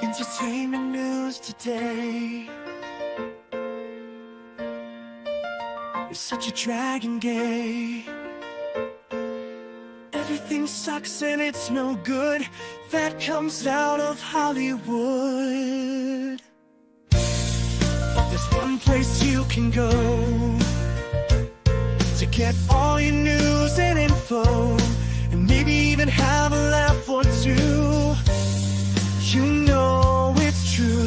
Entertainment news today. It's such a dragon gay. Everything sucks and it's no good. That comes out of Hollywood. But there's one place you can go to get all your news and info, and maybe even have a laugh or two. You know it's true.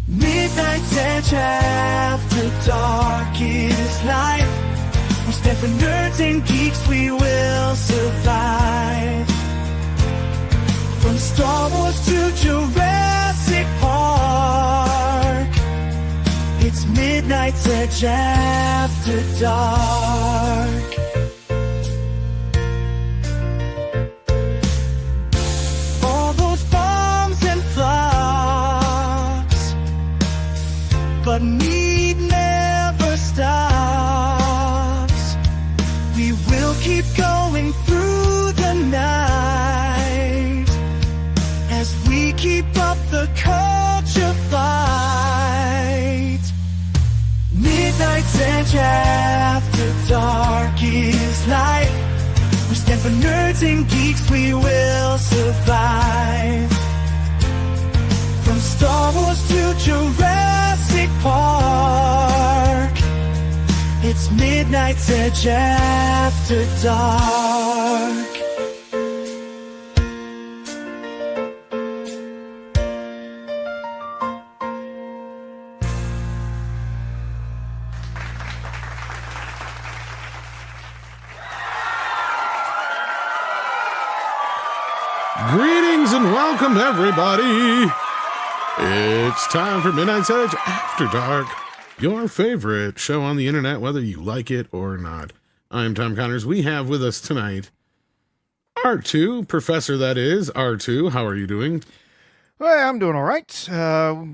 Midnight's Edge after dark is life. We stand for nerds and geeks, we will survive. From Star Wars to Jurassic Park, it's Midnight's Edge after dark. But need never stops. We will keep going through the night as we keep up the culture fight. Midnight's Edge after dark is life. We stand for nerds and geeks, we will survive. From Star Wars to Jurassic Park, it's Midnight's Edge after dark. Greetings and welcome, everybody. It's time for Midnight's Edge After Dark, your favorite show on the internet, whether you like it or not. I'm Tom Connors. We have with us tonight R2, Professor that is, R2. How are you doing? Well, I'm doing all right.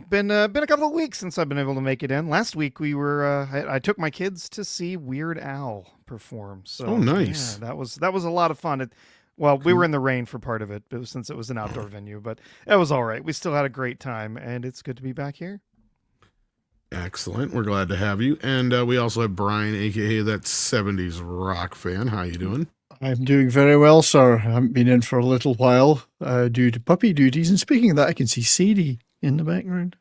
Been a couple of weeks since I've been able to make it in. Last week we were I took my kids to see Weird Al perform. So oh, nice. Yeah, that was a lot of fun. Well, we were in the rain for part of it since it was an outdoor venue, but it was all right. We still had a great time, and it's good to be back here. Excellent. We're glad to have you. And we also have Brian, a.k.a. that 70s rock fan. How you doing? I'm doing very well, sir. I haven't been in for a little while due to puppy duties. And speaking of that, I can see Sadie in the background.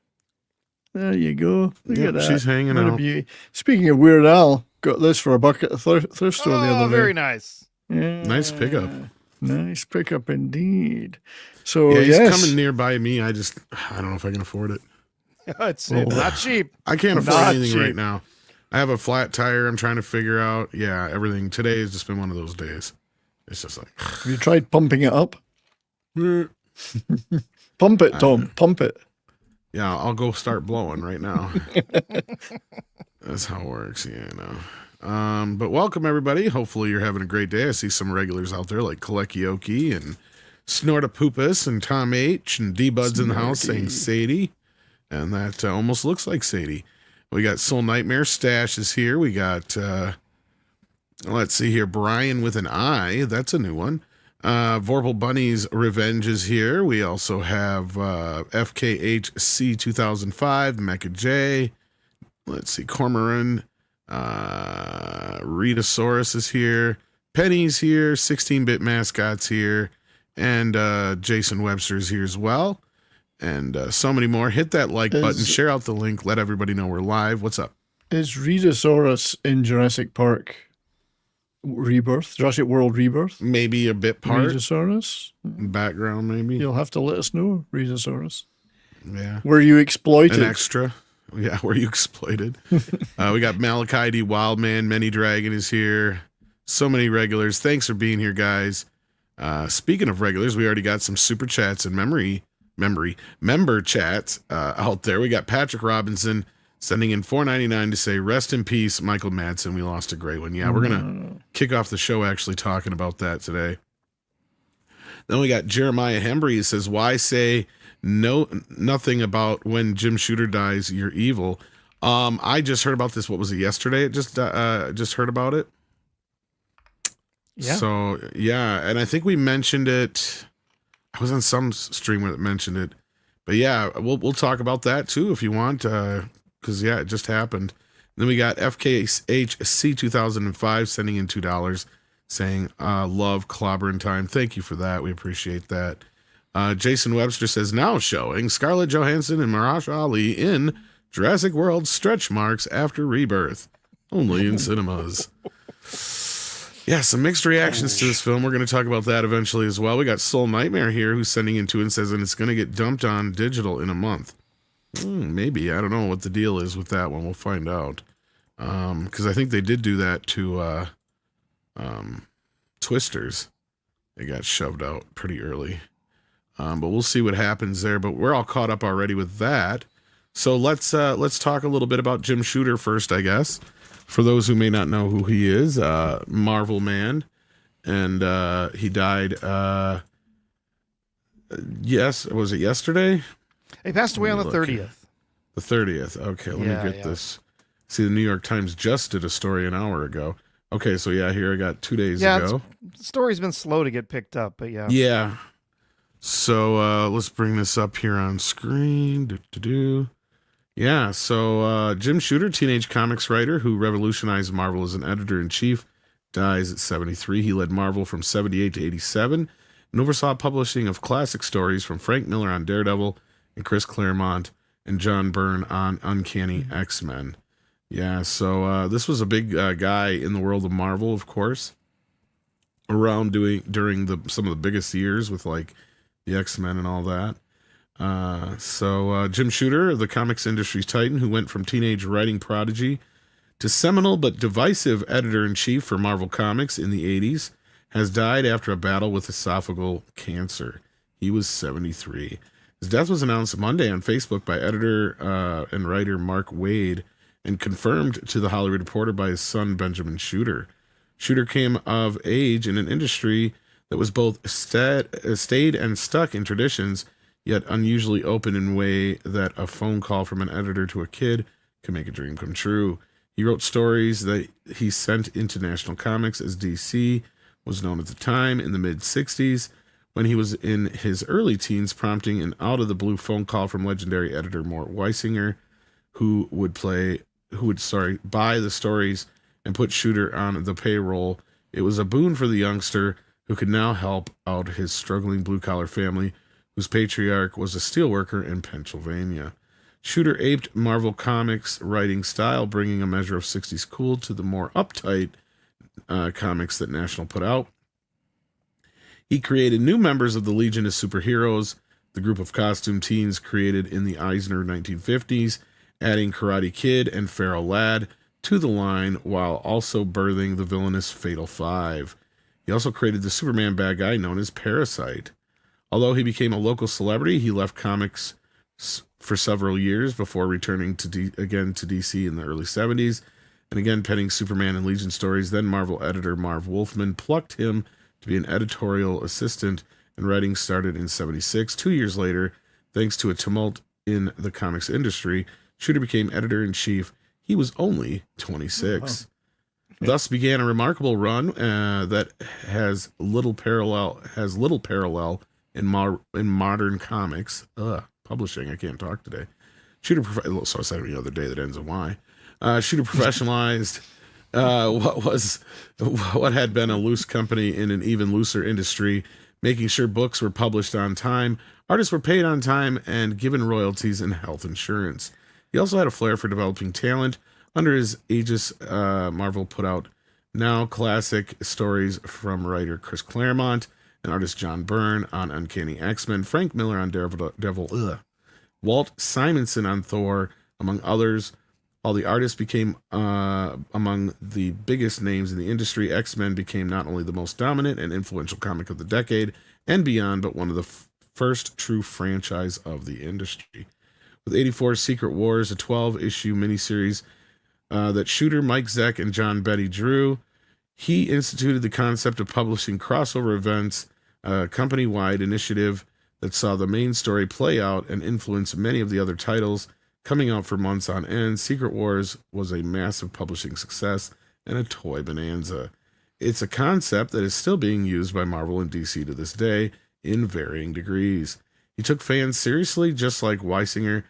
There you go. Look at that. She's hanging what out. A beauty. Speaking of Weird Al, got this for a buck at the thrift store the other day. Very nice. Yeah. Nice pickup. Nice pickup indeed. So yeah, he's yes. coming nearby me. I don't know if I can afford it. It's not cheap. I can't afford Not anything cheap. right now. I have a flat tire. I'm trying to figure out. Yeah, everything. Today has just been one of those days. It's just like. Have you tried pumping it up? Mm. Pump it, Tom. Pump it. Yeah, I'll go start blowing right now. That's how it works. Yeah, no. But welcome everybody. Hopefully you're having a great day. I see some regulars out there like Kalekioki and Snortapoopus and Tom H and D-Buds in the house saying Sadie. And that almost looks like Sadie. We got Soul Nightmare Stash is here. We got, let's see here, Brian with an I. That's a new one. Vorpal Bunny's Revenge is here. We also have FKHC 2005, Mecha J. Let's see, Cormoran. Ritasaurus is here. Penny's here. 16-bit Mascot's here. And Jason Webster's here as well. And so many more. Hit that like button. Share out the link. Let everybody know we're live. What's up? Is Ritasaurus in Jurassic Park Rebirth? Jurassic World Rebirth? Maybe a bit part. Ritasaurus? Background, maybe. You'll have to let us know, Ritasaurus. Yeah. Were you exploited? An extra. Yeah, were you exploited? We got Malachi D. Wildman, Many Dragon is here. So many regulars. Thanks for being here, guys. Speaking of regulars, we already got some super chats and member chats out there. We got Patrick Robinson sending in $4.99 to say, rest in peace, Michael Madsen. We lost a great one. Yeah, we're going to kick off the show actually talking about that today. Then we got Jeremiah Hembry. He says, why say nothing about when Jim Shooter dies, you're evil? I just heard about this. What was it, yesterday? It just heard about it. Yeah. So, yeah. And I think we mentioned it. I was on some streamer that mentioned it, but yeah, we'll talk about that too if you want, because yeah, it just happened. And then we got FKHC 2005 sending in $2, saying love clobbering time. Thank you for that. We appreciate that. Jason Webster says, now showing Scarlett Johansson and Mahershala Ali in Jurassic World stretch marks after Rebirth, only in cinemas. Yeah, some mixed reactions to this film. We're going to talk about that eventually as well. We got Soul Nightmare here who's sending in two and says, and it's going to get dumped on digital in a month. Maybe. I don't know what the deal is with that one. We'll find out. Because I think they did do that to Twisters. They got shoved out pretty early. But we'll see what happens there. But we're all caught up already with that. So let's talk a little bit about Jim Shooter first, I guess. For those who may not know who he is, Marvel man, and he died. Yes, was it yesterday? He passed away on the 30th. The 30th. Okay, let me get this. See, the New York Times just did a story an hour ago. Okay, so yeah, here I got 2 days ago. The story's been slow to get picked up, but yeah. Yeah. So let's bring this up here on screen. Yeah, so Jim Shooter, teenage comics writer who revolutionized Marvel as an editor-in-chief, dies at 73. He led Marvel from 78 to 87 and oversaw publishing of classic stories from Frank Miller on Daredevil and Chris Claremont and John Byrne on Uncanny X-Men. Yeah, so this was a big guy in the world of Marvel, of course, around during some of the biggest years with like the X-Men and all that. So Jim Shooter, the comics industry's titan, who went from teenage writing prodigy to seminal but divisive editor-in-chief for Marvel Comics in the 80s, has died after a battle with esophageal cancer. He was 73. His death was announced Monday on Facebook by editor and writer Mark Waid and confirmed to the Hollywood Reporter by his son Benjamin Shooter. Shooter came of age in an industry that was both stayed and stuck in traditions, yet unusually open in a way that a phone call from an editor to a kid can make a dream come true. He wrote stories that he sent into National Comics, as DC was known at the time, in the mid-60s, when he was in his early teens, prompting an out-of-the-blue phone call from legendary editor Mort Weisinger, who would buy the stories and put Shooter on the payroll. It was a boon for the youngster who could now help out his struggling blue-collar family, whose patriarch was a steelworker in Pennsylvania. Shooter aped Marvel Comics' writing style, bringing a measure of 60s cool to the more uptight comics that National put out. He created new members of the Legion of Superheroes, the group of costume teens created in the Eisner 1950s, adding Karate Kid and Feral Lad to the line while also birthing the villainous Fatal Five. He also created the Superman bad guy known as Parasite. Although he became a local celebrity, he left comics for several years before returning again to DC in the early 70s, and again penning Superman and Legion stories. Then Marvel editor Marv Wolfman plucked him to be an editorial assistant, and writing started in 76. 2 years later, thanks to a tumult in the comics industry, Shooter became editor-in-chief. He was only 26. Wow. Thus began a remarkable run that has little parallel in modern comics. Publishing. I can't talk today. So I said the other day that ends in Y. Shooter professionalized what had been a loose company in an even looser industry, making sure books were published on time, artists were paid on time, and given royalties and health insurance. He also had a flair for developing talent. Under his aegis, Marvel put out now classic stories from writer Chris Claremont and artist John Byrne on Uncanny X-Men, Frank Miller on Daredevil, Walt Simonson on Thor, among others. All the artists became among the biggest names in the industry. X-Men became not only the most dominant and influential comic of the decade and beyond, but one of the first true franchise of the industry. With 84 Secret Wars, a 12-issue miniseries that Shooter, Mike Zeck, and John Betty drew, he instituted the concept of publishing crossover events, a company-wide initiative that saw the main story play out and influence many of the other titles coming out for months on end. Secret Wars was a massive publishing success and a toy bonanza. It's a concept that is still being used by Marvel and DC to this day in varying degrees. He took fans seriously, just like Weisinger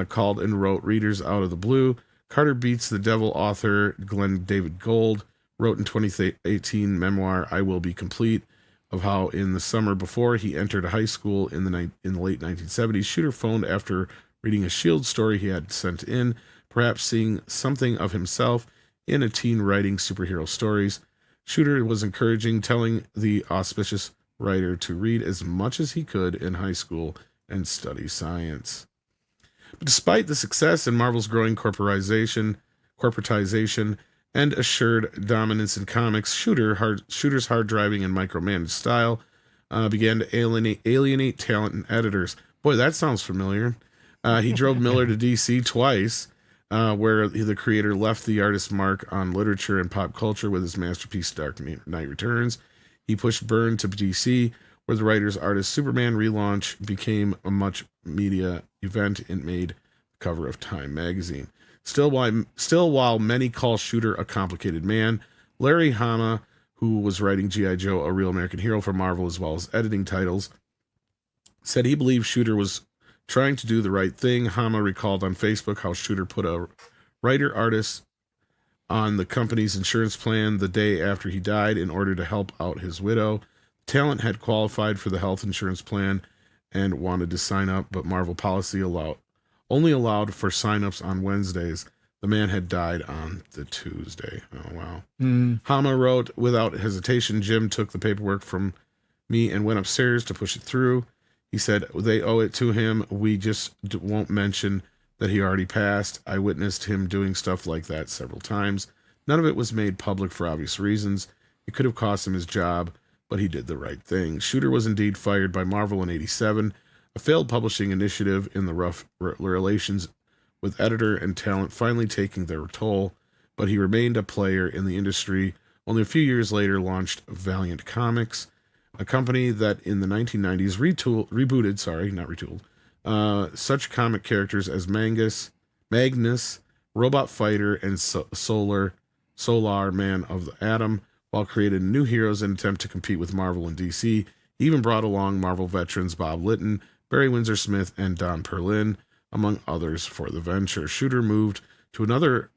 called and wrote readers out of the blue. Carter Beats the Devil author Glenn David Gould wrote in 2018 memoir I Will Be Complete of how in the summer before he entered high school in the late 1970s, Shooter phoned after reading a S.H.I.E.L.D. story he had sent in, perhaps seeing something of himself in a teen writing superhero stories. Shooter was encouraging, telling the auspicious writer to read as much as he could in high school and study science. But despite the success and Marvel's growing corporatization, and assured dominance in comics, Shooter's hard-driving and micromanaged style began to alienate talent and editors. Boy, that sounds familiar. He drove Miller to DC twice, where the creator left the artist's mark on literature and pop culture with his masterpiece Dark Knight Returns. He pushed Byrne to DC, where the writer's artist Superman relaunch became a much media event and made the cover of Time magazine. Still, while many call Shooter a complicated man, Larry Hama, who was writing G.I. Joe, A Real American Hero for Marvel as well as editing titles, said he believed Shooter was trying to do the right thing. Hama recalled on Facebook how Shooter put a writer-artist on the company's insurance plan the day after he died in order to help out his widow. Talent had qualified for the health insurance plan and wanted to sign up, but Marvel policy only allowed for signups on Wednesdays. The man had died on the Tuesday. Oh, wow. Hama wrote, without hesitation, Jim took the paperwork from me and went upstairs to push it through. He said, they owe it to him. We just won't mention that he already passed. I witnessed him doing stuff like that several times. None of it was made public for obvious reasons. It could have cost him his job, but he did the right thing. Shooter was indeed fired by Marvel in '87, a failed publishing initiative in the rough relations with editor and talent finally taking their toll, but he remained a player in the industry. Only a few years later launched Valiant Comics, a company that in the 1990s rebooted such comic characters as Magnus, Robot Fighter, and Solar Man of the Atom, while creating new heroes in an attempt to compete with Marvel and DC. He even brought along Marvel veterans Bob Litton, Barry Windsor Smith, and Don Perlin, among others, for the venture. Shooter moved on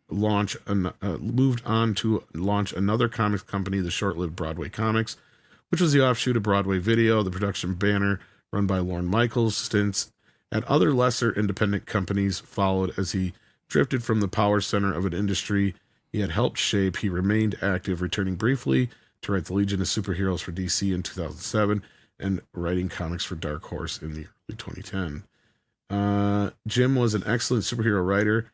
to launch another comics company, the short-lived Broadway Comics, which was the offshoot of Broadway Video, the production banner run by Lorne Michaels. Stints at other lesser independent companies followed as he drifted from the power center of an industry he had helped shape. He remained active, returning briefly to write the Legion of Superheroes for DC in 2007 and writing comics for Dark Horse in the early 2010. Jim was an excellent superhero writer,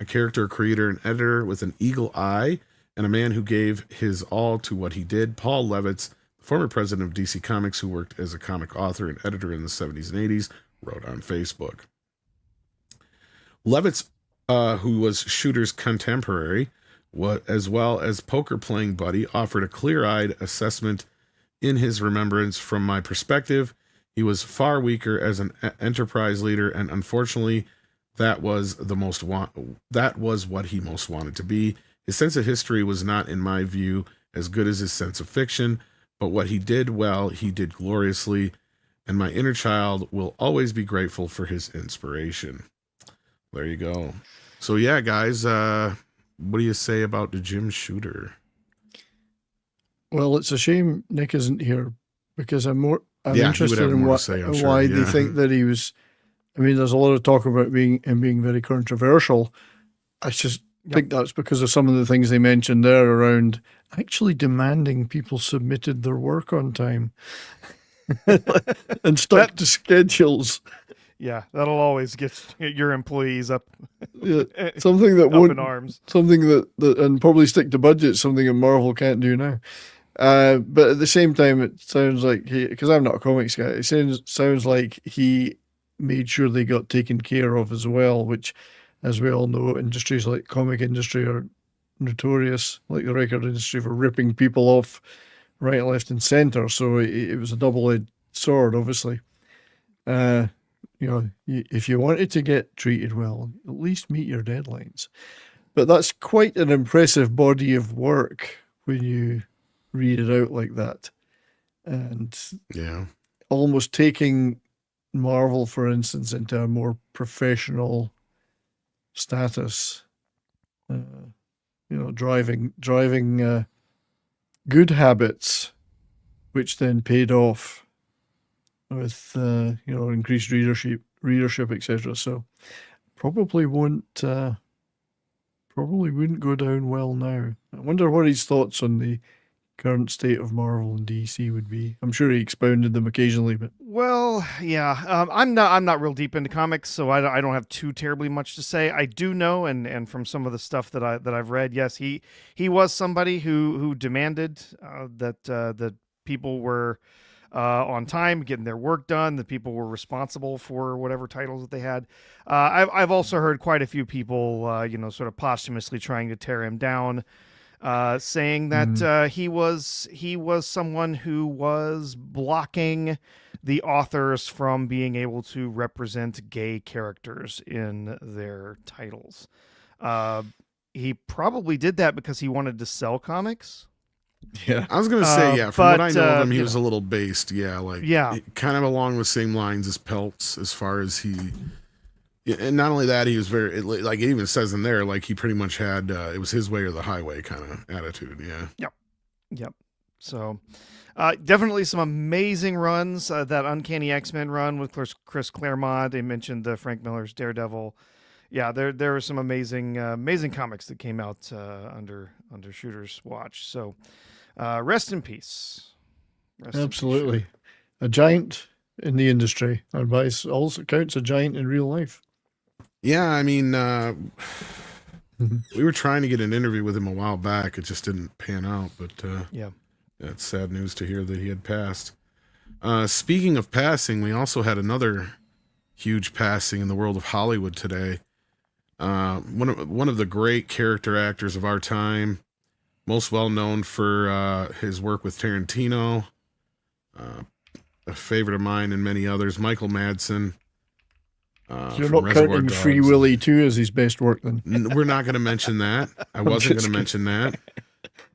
a character creator and editor with an eagle eye, and a man who gave his all to what he did. Paul Levitz, the former president of DC Comics, who worked as a comic author and editor in the 70s and 80s, wrote on Facebook. Levitz, who was Shooter's contemporary, as well as poker-playing buddy, offered a clear-eyed assessment in his remembrance. From my perspective, he was far weaker as an enterprise leader, and unfortunately, that was what he most wanted to be. His sense of history was not, in my view, as good as his sense of fiction, but what he did well, he did gloriously, and my inner child will always be grateful for his inspiration. There you go. So yeah, guys, what do you say about the Jim Shooter? Well, it's a shame Nick isn't here because I'm interested in why they think that he was. I mean, there's a lot of talk about him being very controversial. I just think that's because of some of the things they mentioned there around actually demanding people submitted their work on time and stuck to schedules. Yeah, that'll always get your employees up. Yeah, something that won't in arms. Something that and probably stick to budget. Something that Marvel can't do now. But at the same time, it sounds like because I'm not a comics guy, it sounds like he made sure they got taken care of as well. Which, as we all know, industries like comic industry are notorious, like the record industry, for ripping people off right, left, and center. So it was a double-edged sword, obviously. If you wanted to get treated well, at least meet your deadlines. But that's quite an impressive body of work when you read it out like that. And yeah, almost taking Marvel, for instance, into a more professional status. Driving good habits, which then paid off with increased readership, etc. So probably wouldn't go down well now. I wonder what his thoughts on the current state of Marvel and DC would be. I'm sure he expounded them occasionally, but Well, yeah, I'm not real deep into comics, so I don't have too terribly much to say. I do know, and from some of the stuff that I've read, yes, he was somebody who demanded that people were on time, getting their work done, that people were responsible for whatever titles that they had. I've also heard quite a few people, sort of posthumously trying to tear him down. Saying that he was someone who was blocking the authors from being able to represent gay characters in their titles. He probably did that because he wanted to sell comics. yeah, I was gonna say, yeah. From but, what I know of him, he you was a little based, kind of along the same lines as Peltz, as far as he. Yeah, and not only that, he was very, like it even says in there, like he pretty much had it was his way or the highway kind of attitude. Yeah. Yep. So, definitely some amazing runs. That Uncanny X-Men run with Chris Claremont. They mentioned Frank Miller's Daredevil. Yeah, there were some amazing comics that came out under Shooter's watch. So, rest in peace. absolutely, a giant in the industry, and by all accounts, a giant in real life. Yeah, I mean, we were trying to get an interview with him a while back. It just didn't pan out, but yeah, it's sad news to hear that he had passed. Speaking of passing, we also had another huge passing in the world of Hollywood today. One of the great character actors of our time, most well known for his work with Tarantino, a favorite of mine and many others, Michael Madsen. You're not counting Free Willy 2 as his best work, then? We're not going to mention that. I wasn't going to mention that.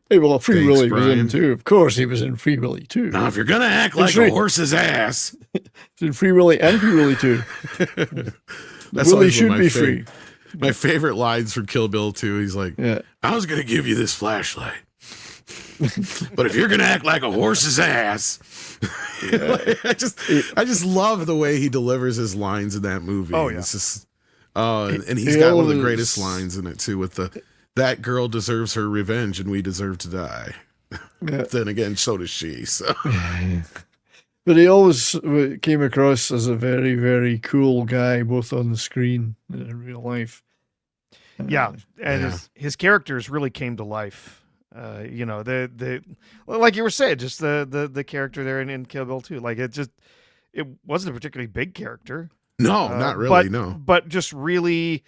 Hey, well, Free Thanks, Willy was Brian. in too. Of course, he was in Free Willy 2. Now, if you're going to act like a horse's ass. He's in Free Willy and Free Willy 2. That's Willy always should one of be my free. My favorite lines from Kill Bill 2. He's like, Yeah. I was going to give you this flashlight. But if you're going to act like a horse's ass. Like, I just love the way he delivers his lines in that movie. Oh, yeah. It's just, and he's got one of the greatest lines in it too, with that girl deserves her revenge and we deserve to die. Yeah. Then again, so does she. So But he always came across as a very, very cool guy, both on the screen and in real life. Yeah, and his characters really came to life. The like you were saying, just the character there in Kill Bill 2. Like it wasn't a particularly big character. no, not really. But just really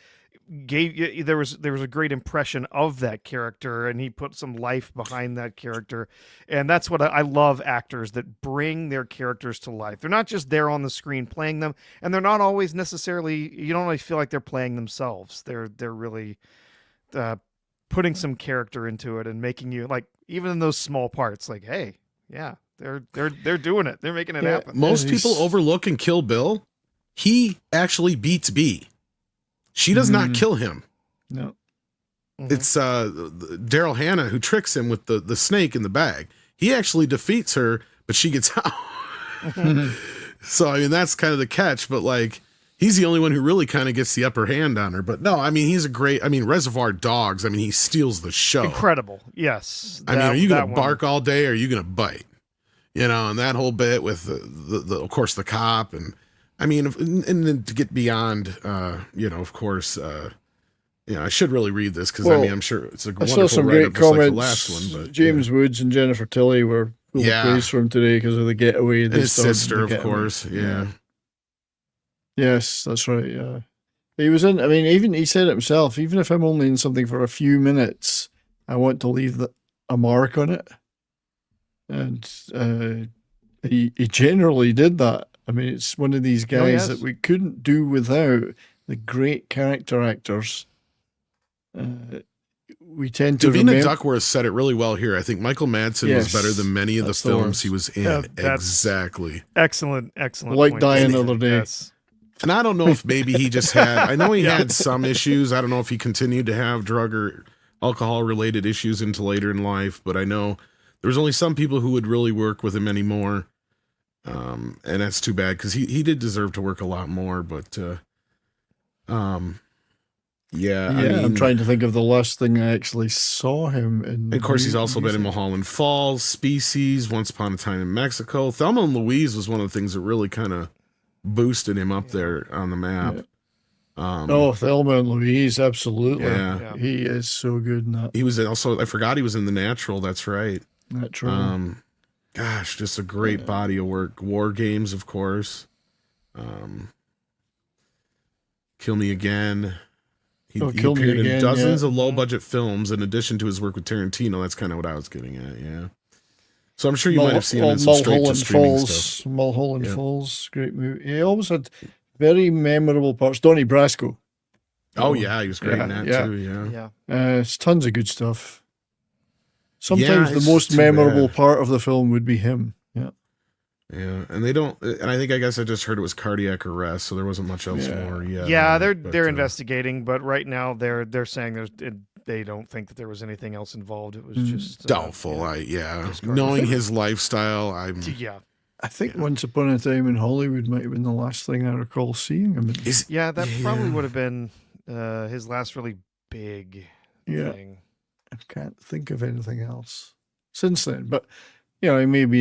gave there was a great impression of that character, and he put some life behind that character, and that's what I love, actors that bring their characters to life. They're not just there on the screen playing them, and they're not always necessarily, you don't always feel like they're playing themselves. They're really putting some character into it and making you, like, even in those small parts, like, hey, yeah, they're doing it, they're making it happen. Most people overlook in Kill Bill, he actually beats B. She does not kill him. No. It's Daryl Hannah who tricks him with the snake in the bag. He actually defeats her, but she gets out. So, I mean, that's kind of the catch, but like, he's the only one who really kind of gets the upper hand on her. But no, I mean, he's a great, I mean, Reservoir Dogs, I mean, he steals the show. Incredible. Yes. I mean, are you going to bark all day or are you going to bite? You know, and that whole bit with the of course, the cop, and I mean, and then to get beyond, of course, I should really read this because, I mean, I'm sure it's a wonderful I saw some great write-up, just comments. like the last one. But James Woods and Jennifer Tilly were full of praise for him today because of the getaway. And his sister, of course. Yeah. Yes, that's right. Yeah. He was in, I mean, even he said it himself, even if I'm only in something for a few minutes, I want to leave a mark on it. And he generally did that. I mean, it's one of these guys that we couldn't do without the great character actors we tend to Davina remember. Duckworth said it really well here. I think Michael Madsen Yes, was better than many of the that's the films worst. he was in. Yeah, that's- Exactly. Excellent Like point. Die Another Day. Yes. And I don't know if maybe he just had, I know he had some issues. I don't know if he continued to have drug or alcohol related issues into later in life, but I know there was only some people who would really work with him anymore. And that's too bad because he did deserve to work a lot more, but yeah, I mean, I'm trying to think of the last thing I actually saw him in. of course, he's also been in Mulholland Falls, Species, Once Upon a Time in Mexico. Thelma and Louise was one of the things that really kind of boosted him up there on the map. Oh, Thelma and Louise, absolutely. Yeah. He is so good in that. He was also, I forgot he was in The Natural. That's right. Natural. Gosh, just a great body of work. War Games, of course. Kill Me Again. He Kill Me appeared in Again, dozens of low-budget films in addition to his work with Tarantino. That's kind of what I was getting at, yeah. So I'm sure you might have seen him in some straight-to-streaming stuff. Mulholland Falls, great movie. He always had very memorable parts. Donnie Brasco. Oh, yeah, he was great in that, too, yeah. It's tons of good stuff. Sometimes the it's most too memorable bad. part of the film would be him. Yeah. Yeah, and they don't, and I guess I just heard it was cardiac arrest, so there wasn't much else more yet. Yeah, on it, they're investigating, but right now they're saying they don't think that there was anything else involved. It was just doubtful. Knowing his lifestyle, I think Once Upon a Time in Hollywood might have been the last thing I recall seeing him in. That probably would have been his last really big thing. I can't think of anything else since then, but he may have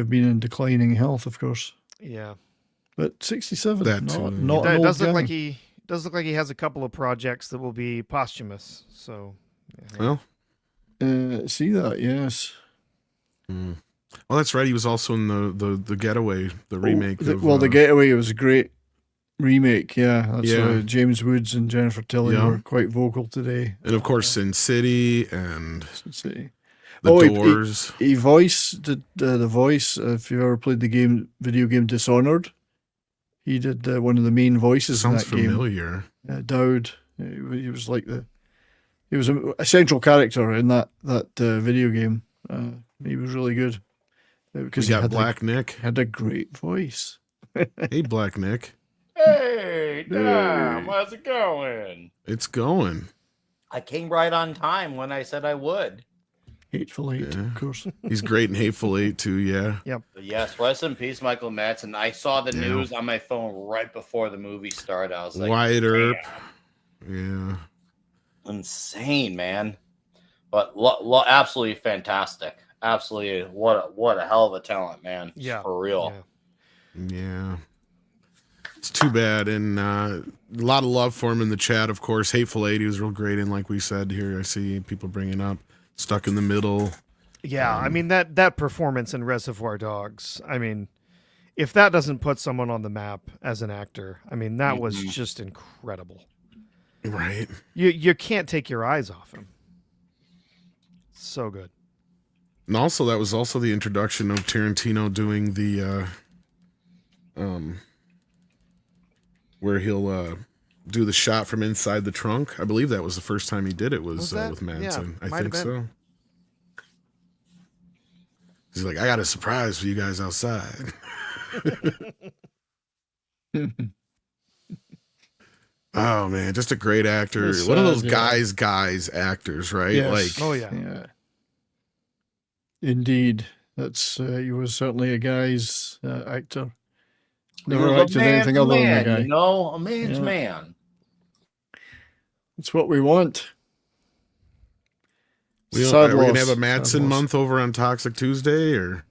been in declining health, of course. Yeah, but 67. That too. Not it an does old look guy. like he has a couple of projects that will be posthumous. So, Well, see that? Yes. Oh, that's right. He was also in the Getaway, the remake. The Getaway was a great remake. Yeah, that's Yeah. James Woods and Jennifer Tilly were quite vocal today. And of course, Sin City and The Doors. He voiced the voice. If you ever played the video game Dishonored, he did one of the main voices Sounds in that familiar. game. Dowd. He was like he was a central character in that video game. He was really good because We he got Black Nick. had a great voice. Hey, Black Nick. Hey, Dom, how's it going? It's going. I came right on time when I said I would. Hateful Eight, of course. He's great in Hateful Eight too. Yeah. But yes, rest in peace, Michael Madsen. I saw the news on my phone right before the movie started. I was like, Wyatt Earp. damn. Yeah. Insane, man. But absolutely fantastic. Absolutely, what a hell of a talent, man. Yeah, for real. Yeah. It's too bad. And a lot of love for him in the chat, of course. Hateful Eight, he was real great in, like we said here. I see people bringing up Stuck in the Middle. Yeah, I mean that performance in Reservoir Dogs. I mean, if that doesn't put someone on the map as an actor, I mean that was just incredible. Right. You can't take your eyes off him. So good. And also, that was also the introduction of Tarantino doing the, where he'll do the shot from inside the trunk. I believe that was the first time he did it was with Madsen. Yeah, I think so. He's like, I got a surprise for you guys outside. Oh man, just a great actor. One of those guys actors, right? Yes. Like, yeah. Indeed, that's he was certainly a guy's actor. Never acted anything other than a guy. You know, a man's man. It's what we want. are we gonna have a Madsen month over on Toxic Tuesday, or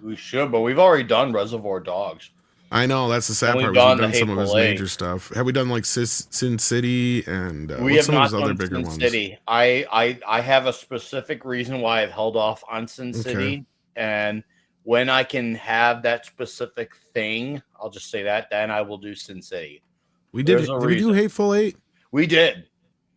we should? But we've already done Reservoir Dogs. I know that's the sad part. We've done some of his major stuff. Have we done like Sin City and we have some not of his other done bigger Sin ones? City. I have a specific reason why I've held off on Sin City, and when I can have that specific thing, I'll just say that. Then I will do Sin City. We did. Did we do Hateful Eight? We did.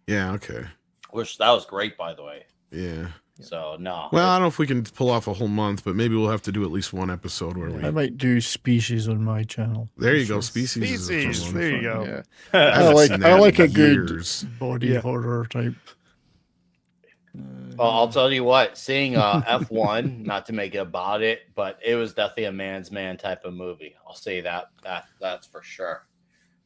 Yeah. Okay. Which that was great, by the way. Yeah. So no. Well, I don't know if we can pull off a whole month, but maybe we'll have to do at least one episode where we. I might do Species on my channel. There you go, Species. There you go. Yeah. I like a good body horror type. Well, I'll tell you what, seeing F1, not to make it about it, but it was definitely a man's man type of movie. I'll say that's for sure.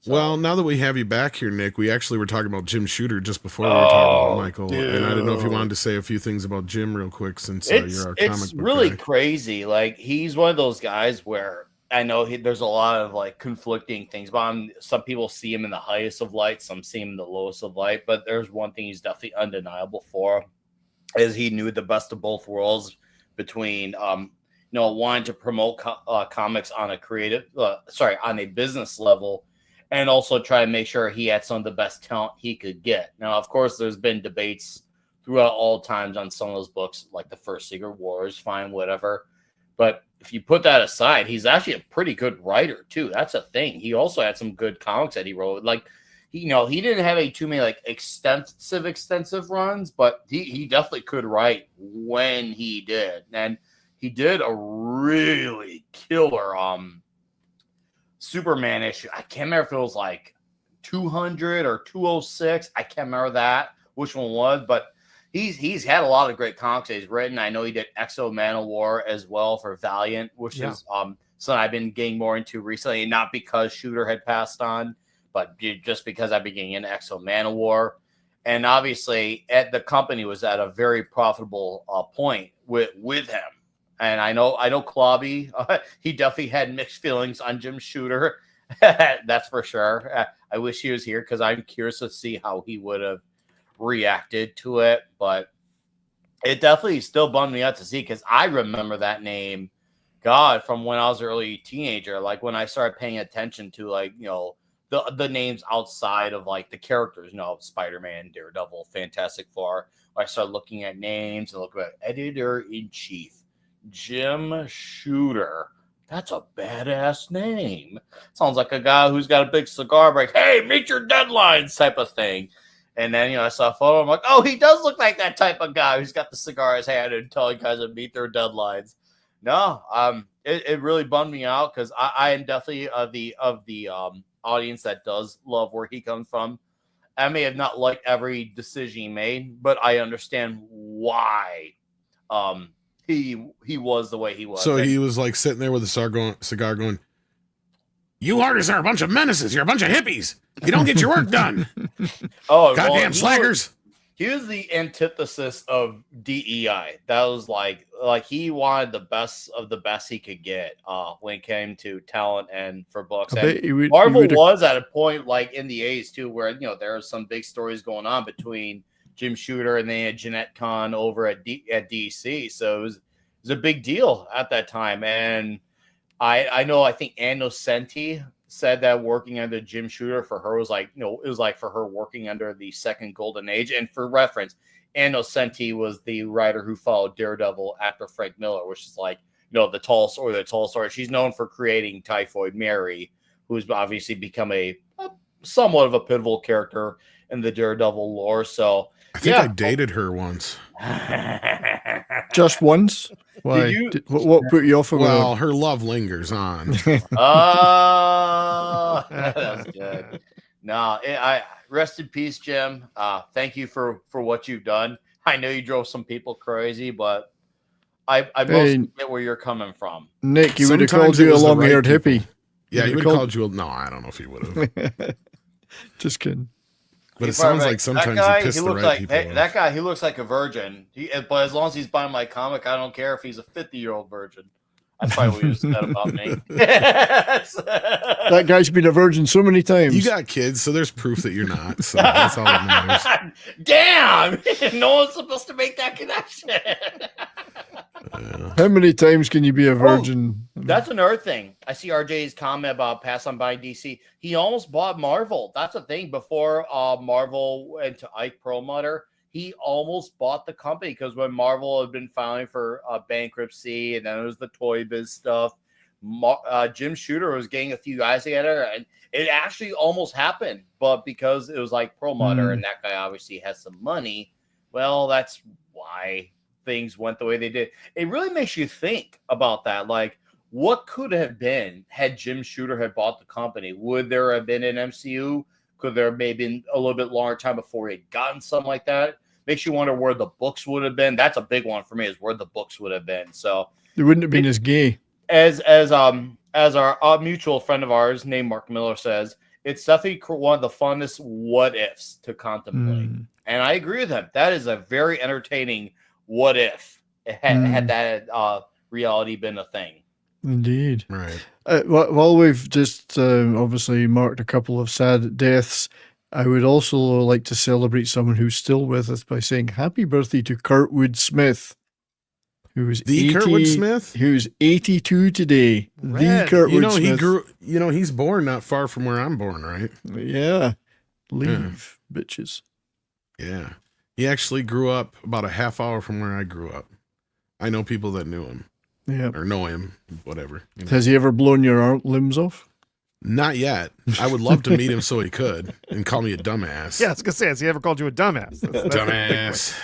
So, Well, now that we have you back here, Nick, we actually were talking about Jim Shooter just before we were talking about Michael, and I didn't know if you wanted to say a few things about Jim real quick since you're our comic it's book really guy. crazy. Like he's one of those guys where I know there's a lot of like conflicting things about him. Some people see him in the highest of light, some see him in the lowest of light, but there's one thing he's definitely undeniable for, is he knew the best of both worlds between wanting to promote comics on a on a business level, and also try to make sure he had some of the best talent he could get. Now, of course, there's been debates throughout all times on some of those books, like the first Secret Wars, fine, whatever. But if you put that aside, he's actually a pretty good writer too. That's a thing. He also had some good comics that he wrote. Like, he didn't have too many like extensive runs, but he definitely could write when he did. And he did a really killer Superman issue. I can't remember if it was like 200 or 206. I can't remember which one was, but he's had a lot of great comics that he's written. I know he did Exo Man of War as well for Valiant, which is something I've been getting more into recently, not because Shooter had passed on, but just because I've been getting into Exo Man of War. And obviously, the company was at a very profitable point with him. And I know Klobby, he definitely had mixed feelings on Jim Shooter. That's for sure. I wish he was here because I'm curious to see how he would have reacted to it. But it definitely still bummed me out to see, because I remember that name, God, from when I was an early teenager. Like when I started paying attention to the names outside of like the characters, Spider-Man, Daredevil, Fantastic Four. I started looking at names and looking at Editor-in-Chief. Jim Shooter. That's a badass name. Sounds like a guy who's got a big cigar break. Hey, meet your deadlines type of thing. And then, I saw a photo. I'm like, oh, he does look like that type of guy who's got the cigar in his hand and telling guys to meet their deadlines. No, it really bummed me out, because I am definitely of the audience that does love where he comes from. I may have not liked every decision he made, but I understand why he was the way he was. So he was like sitting there with a cigar going, "You artists are a bunch of menaces. You're a bunch of hippies. You don't get your work done. Goddamn slackers." He was the antithesis of DEI. That was like he wanted the best of the best he could get when it came to talent and for books. And Marvel was at a point like in the 80s too, where there are some big stories going on between Jim Shooter and then Jeanette Kahn over at DC. So it was a big deal at that time. And I think Ann Nocenti said that working under Jim Shooter for her was like, it was like for her working under the second golden age. And for reference, Ann Nocenti was the writer who followed Daredevil after Frank Miller, which is like, the tall story. She's known for creating Typhoid Mary, who's obviously become a somewhat of a pivotal character in the Daredevil lore. So I think I dated her once. Just once? Why? What put you off of Well, her love lingers on. Oh, that's good. No, I rest in peace, Jim. Thank you for what you've done. I know you drove some people crazy, but I mostly get where you're coming from. Nick, he would have called you a long-haired hippie. Yeah, he would have called you. No, I don't know if he would have. Just kidding. But it sounds like sometimes he pissed the right people off. That guy, he looks like a virgin. But as long as he's buying my comic, I don't care if he's a 50-year-old virgin. That's probably what you said about me. That guy's been a virgin so many times. You got kids, so there's proof that you're not. So that's all that matters. Damn! No one's supposed to make that connection. How many times can you be a virgin? That's another thing. I see RJ's comment about pass on buying DC. He almost bought Marvel. That's the thing. Before Marvel went to Ike Perlmutter, he almost bought the company, because when Marvel had been filing for bankruptcy, and then it was the Toy Biz stuff, Jim Shooter was getting a few guys together, and it actually almost happened. But because it was like Perlmutter, and that guy obviously has some money, well, that's why things went the way they did. It really makes you think about that. Like, what could have been had Jim Shooter had bought the company? Would there have been an MCU? Could there have maybe been a little bit longer time before he had gotten something like that? makes you wonder where the books would have been. That's a big one for me, is where the books would have been. So They wouldn't have been as gay. as our mutual friend of ours named Mark Miller says, it's definitely one of the funnest what ifs to contemplate. And I agree with him. That is a very entertaining what if had that reality been a thing. Indeed. Right. While we've just obviously marked a couple of sad deaths, I would also like to celebrate someone who's still with us by saying happy birthday to Kurtwood Smith, who's Kurtwood Smith, who's 82 today. Red. The Kurtwood Smith. He grew. He's born not far from where I'm born, right? Yeah. Leave, bitches. Yeah. He actually grew up about a half hour from where I grew up. I know people that knew him. Yeah. Or know him, whatever. Has he ever blown your limbs off? Not yet. I would love to meet him so he could and call me a dumbass. Yeah, I was gonna say, has he ever called you a dumbass? That's Dumbass.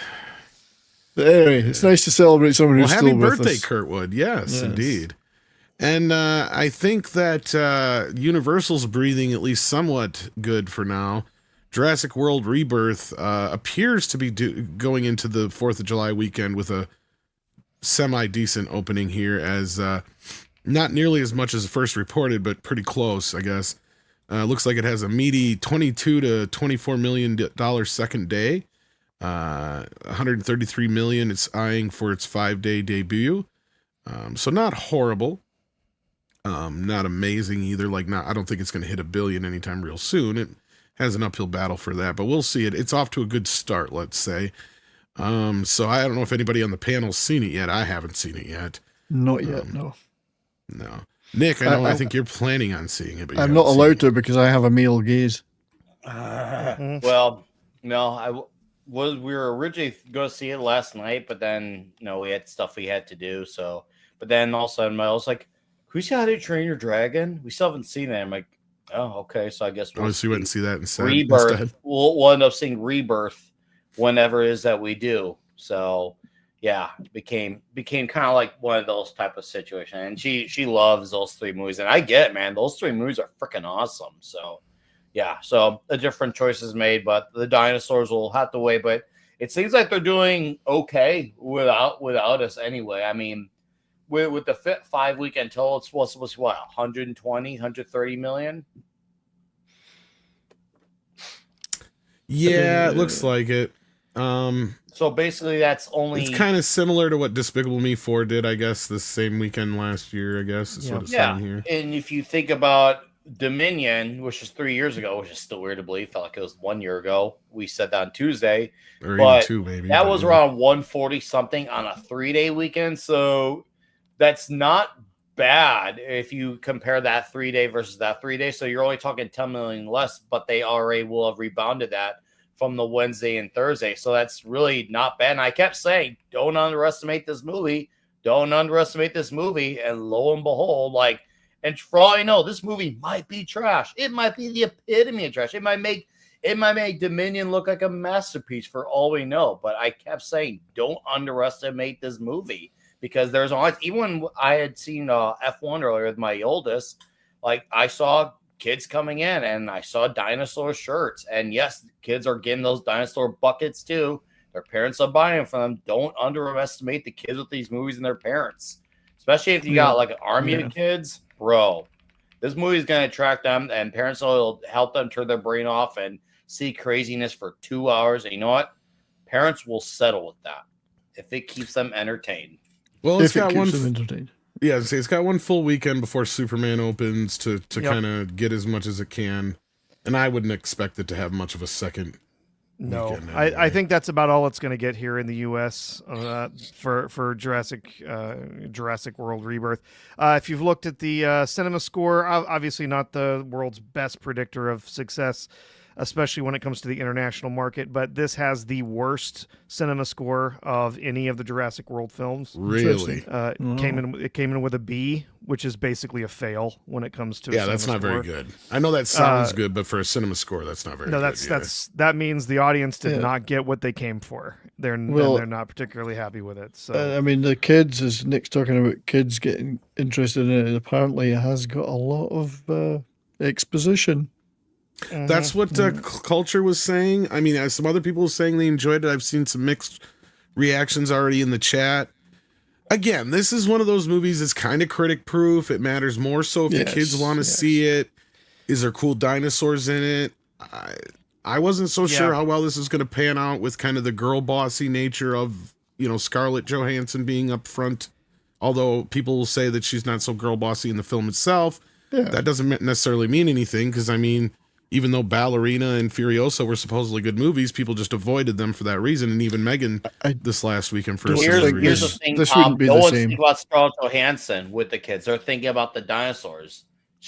But anyway, it's nice to celebrate someone who's Happy still with birthday, us. Kurtwood. Yes, indeed. And I think that Universal's breathing at least somewhat good for now. Jurassic World Rebirth appears to be going into the 4th of July weekend with a semi-decent opening here, as not nearly as much as first reported, but pretty close, I guess. Looks like it has a meaty $22 to $24 million second day. 133 million it's eyeing for its 5-day debut. So not horrible. Not amazing either. I don't think it's going to hit $1 billion anytime real soon. It has an uphill battle for that, but we'll see it. It's off to a good start, let's say. So I don't know if anybody on the panel's seen it yet. I haven't seen it yet. Not yet, no. No. Nick, I think you're planning on seeing it, but I'm not allowed to because I have a male gaze. Well, no, we were originally going to see it last night, but then we had stuff we had to do. So, but then all of a sudden, I was like, "Who's How to Train Your Dragon?" We still haven't seen that. I'm like, "Oh, okay." So I guess so you went and see that instead. Rebirth. We'll end up seeing Rebirth whenever it is that we do. So yeah, became kind of like one of those type of situations. And she loves those 3 movies, and I get it, man. Those 3 movies are freaking awesome. So yeah, so a different choice is made, but the dinosaurs will have to wait. But it seems like they're doing okay without us anyway. I mean, with the 5 weekend total, it's supposed to be what, 120, 130 million? Yeah, it looks like it. So basically, that's only. It's kind of similar to what Despicable Me 4 did, I guess, the same weekend last year. I guess is what it's saying here. And if you think about Dominion, which is 3 years ago, which is still weird to believe, felt like it was 1 year ago. We said that on Tuesday, or but even 2, maybe. That was around 140 something on a 3-day weekend. So that's not bad if you compare that 3-day versus that 3-day. So you're only talking 10 million less, but they already will have rebounded that from the Wednesday and Thursday. So that's really not bad. And I kept saying, don't underestimate this movie. Don't underestimate this movie. And lo and behold, and for all I know, this movie might be trash. It might be the epitome of trash. It might make Dominion look like a masterpiece for all we know. But I kept saying, don't underestimate this movie, because there's always, even when I had seen F1 earlier with my oldest, I saw kids coming in and I saw dinosaur shirts. And yes, kids are getting those dinosaur buckets too. Their parents are buying them for them. Don't underestimate the kids with these movies and their parents, especially if you got an army of kids, bro. This movie is going to attract them, and parents will help them turn their brain off and see craziness for 2 hours. And you know what? Parents will settle with that if it keeps them entertained. Well, it's got one. Entertained. Yeah, it's got one full weekend before Superman opens to kind of get as much as it can, and I wouldn't expect it to have much of a second. No, weekend anyway. I think that's about all it's going to get here in the U.S. For Jurassic World Rebirth. If you've looked at the cinema score, obviously not the world's best predictor of success, especially when it comes to the international market, but this has the worst cinema score of any of the Jurassic World films. Really? It came in with a B, which is basically a fail when it comes to that's not very good. I know that sounds good, but for a cinema score, that's not very good. That means the audience did not get what they came for. They're not particularly happy with it. So I mean, the kids, as Nick's talking about kids getting interested in it, apparently it has got a lot of exposition. That's what culture was saying. I mean, some other people were saying they enjoyed it. I've seen some mixed reactions already in the chat. Again, this is one of those movies that's kind of critic proof. It matters more so if the kids want to see it. Is there cool dinosaurs in it? I wasn't so sure how well this is going to pan out with kind of the girl bossy nature of, Scarlett Johansson being up front. Although people will say that she's not so girl bossy in the film itself. Yeah. That doesn't necessarily mean anything because, I mean, even though Ballerina and Furiosa were supposedly good movies, people just avoided them for that reason. And even Megan this last weekend for here's the thing, Tom. No one's thinking about Scarlett Johansson with the kids. They're thinking about the dinosaurs.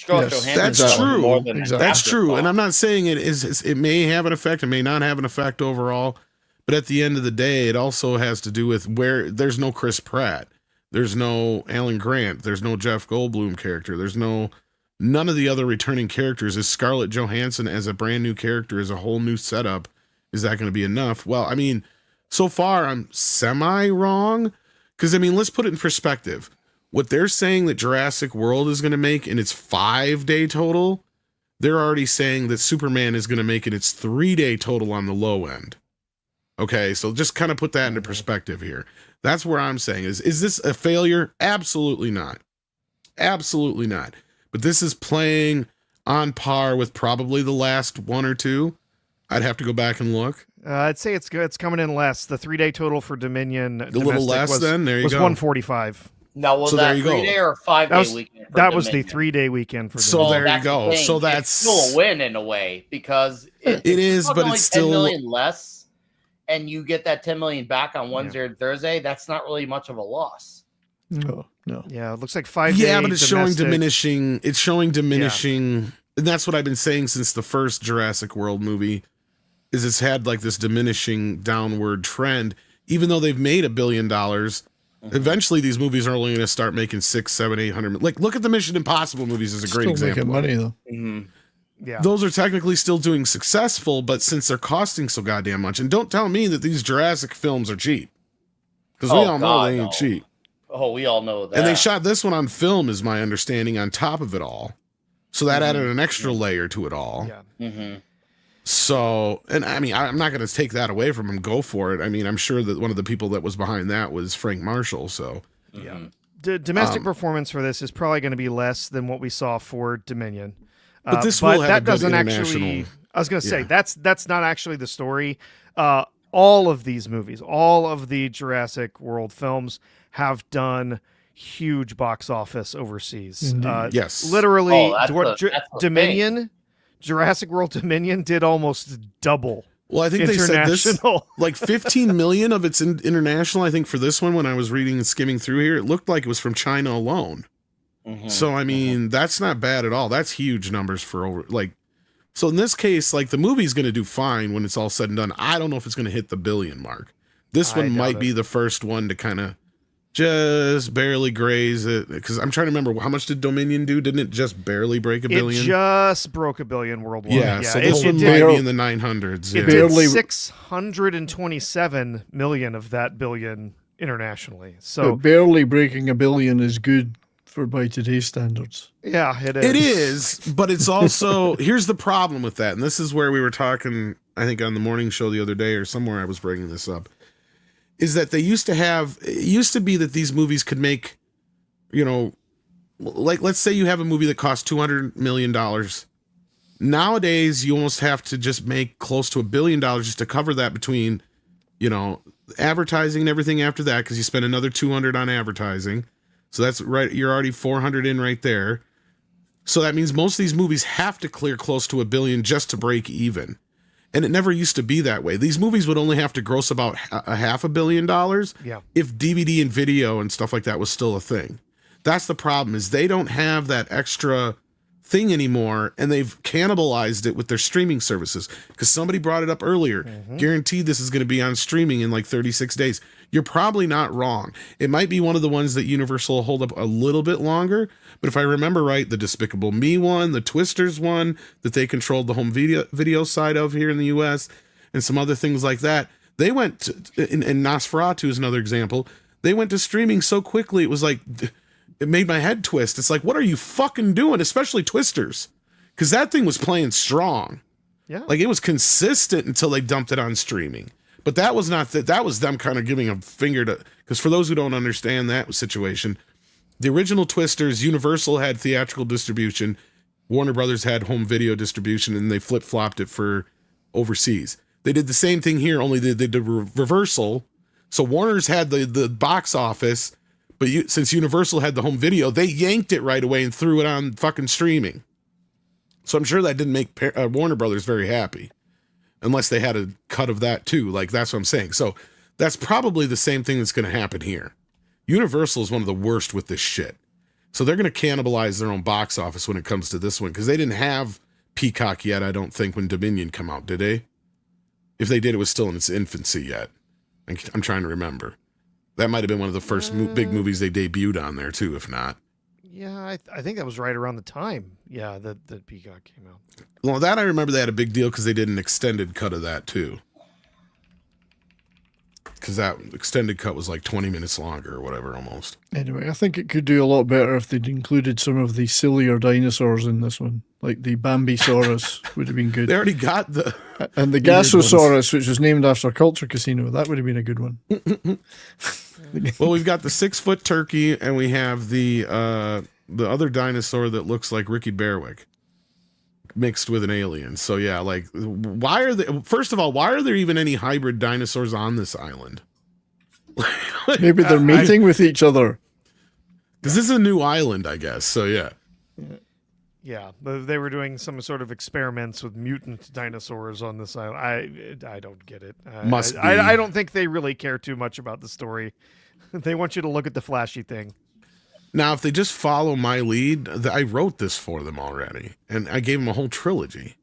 That's true. That's true. And I'm not saying it may have an effect. It may not have an effect overall. But at the end of the day, it also has to do with where there's no Chris Pratt. There's no Alan Grant. There's no Jeff Goldblum character. There's none of the other returning characters. Is Scarlett Johansson as a brand new character, as a whole new setup, is that going to be enough? Well, I mean, so far I'm semi wrong because, I mean, let's put it in perspective. What they're saying that Jurassic World is going to make in its 5-day total, they're already saying that Superman is going to make it its 3-day total on the low end. Okay, so just kind of put that into perspective here. That's where I'm saying is this a failure? Absolutely not. Absolutely not. But this is playing on par with probably the last one or two. I'd have to go back and look. I'd say it's good. It's coming in less. The 3-day total for Dominion a little less then. There you was go. 145. Now, was that 3-day or 5-day weekend? That was the 3-day weekend for Dominion. So there you go. So that's still a win in a way because it is, but it's still 10 million less. And you get that 10 million back on Wednesday or Thursday, that's not really much of a loss. No. Yeah, it looks like 5 days. Yeah, but it's showing diminishing. It's showing diminishing. And that's what I've been saying since the first Jurassic World movie, is it's had like this diminishing downward trend. Even though they've made $1 billion, eventually these movies are only going to start making 600, 700, 800. Like, look at the Mission Impossible movies as a great example. Making money though. Yeah. Those are technically still doing successful, but since they're costing so goddamn much, and don't tell me that these Jurassic films are cheap, because we all know they ain't cheap. Oh, we all know that. And they shot this one on film, is my understanding, on top of it all, so that added an extra layer to it all. Yeah. So, and I mean, I'm not going to take that away from them. Go for it. I mean, I'm sure that one of the people that was behind that was Frank Marshall. So, yeah, domestic performance for this is probably going to be less than what we saw for Dominion. But this will have that a good doesn't actually. I was going to say that's not actually the story. All of these movies, all of the Jurassic World films, have done huge box office overseas. Yes, literally, Dominion, Jurassic World Dominion did almost double. Well, I think they said this like 15 million of it's international. I think for this one, when I was reading and skimming through here, it looked like it was from China alone. So, I mean, that's not bad at all. That's huge numbers for so in this case, like the movie's going to do fine when it's all said and done. I don't know if it's going to hit the billion mark. This one might be the first one to kind of just barely graze it. Because I'm trying to remember, how much did Dominion do? Didn't it just barely break $1 billion? It just broke $1 billion worldwide. Yeah, so this one might be in the 900s. It did 627 million of that billion internationally. So barely breaking $1 billion is good by today's standards. Yeah, it is. It is, but it's also, here's the problem with that, and this is where we were talking, I think on the morning show the other day or somewhere I was bringing this up, is that it used to be that these movies could make, like let's say you have a movie that costs $200 million. Nowadays, you almost have to just make close to $1 billion just to cover that between, advertising and everything after that, because you spend another 200 on advertising. So that's right. You're already 400 in right there. So that means most of these movies have to clear close to $1 billion just to break even. And it never used to be that way. These movies would only have to gross about $500 million if DVD and video and stuff like that was still a thing. That's the problem, is they don't have that extra thing anymore, and they've cannibalized it with their streaming services. Because somebody brought it up earlier. Guaranteed this is going to be on streaming in like 36 days. You're probably not wrong. It might be one of the ones that Universal will hold up a little bit longer, but if I remember right, the Despicable Me one, the Twisters one, that they controlled the home video side of here in the US, and some other things like that, they went to, and Nosferatu is another example, they went to streaming so quickly, it was like, it made my head twist. It's like, what are you fucking doing? Especially Twisters. because that thing was playing strong. Yeah. Like it was consistent until they dumped it on streaming. But that was not that. That was them kind of giving a finger to. Because for those who don't understand that situation, the original Twisters, Universal had theatrical distribution, Warner Brothers had home video distribution, and they flip flopped it for overseas. They did the same thing here, only they did the reversal. So Warner's had the box office, but since Universal had the home video, they yanked it right away and threw it on fucking streaming. So I'm sure that didn't make Warner Brothers very happy, unless they had a cut of that too. Like, that's what I'm saying. So that's probably the same thing that's going to happen here. Universal is one of the worst with this shit. So they're going to cannibalize their own box office when it comes to this one, because they didn't have Peacock yet, I don't think, when Dominion come out, did they? If they did, it was still in its infancy yet. I'm trying to remember. That might have been one of the first big movies they debuted on there too, if not. Yeah, I think that was right around the time. Yeah, that Peacock came out. Well, that I remember they had a big deal because they did an extended cut of that too. Because that extended cut was like 20 minutes longer or whatever almost. Anyway, I think it could do a lot better if they'd included some of the sillier dinosaurs in this one. Like the Bambisaurus would have been good. They already got the... And the Gasosaurus, which was named after Culture Casino, that would have been a good one. Well, we've got the 6-foot turkey, and we have the other dinosaur that looks like Ricky Bearwick mixed with an alien. So yeah, like, why are they? First of all, why are there even any hybrid dinosaurs on this island? Maybe they're mating with each other. Because this is a new island, I guess. So yeah. Yeah, they were doing some sort of experiments with mutant dinosaurs on this island. I don't get it. Must be. I don't think they really care too much about the story. They want you to look at the flashy thing. Now, if they just follow my lead, I wrote this for them already, and I gave them a whole trilogy.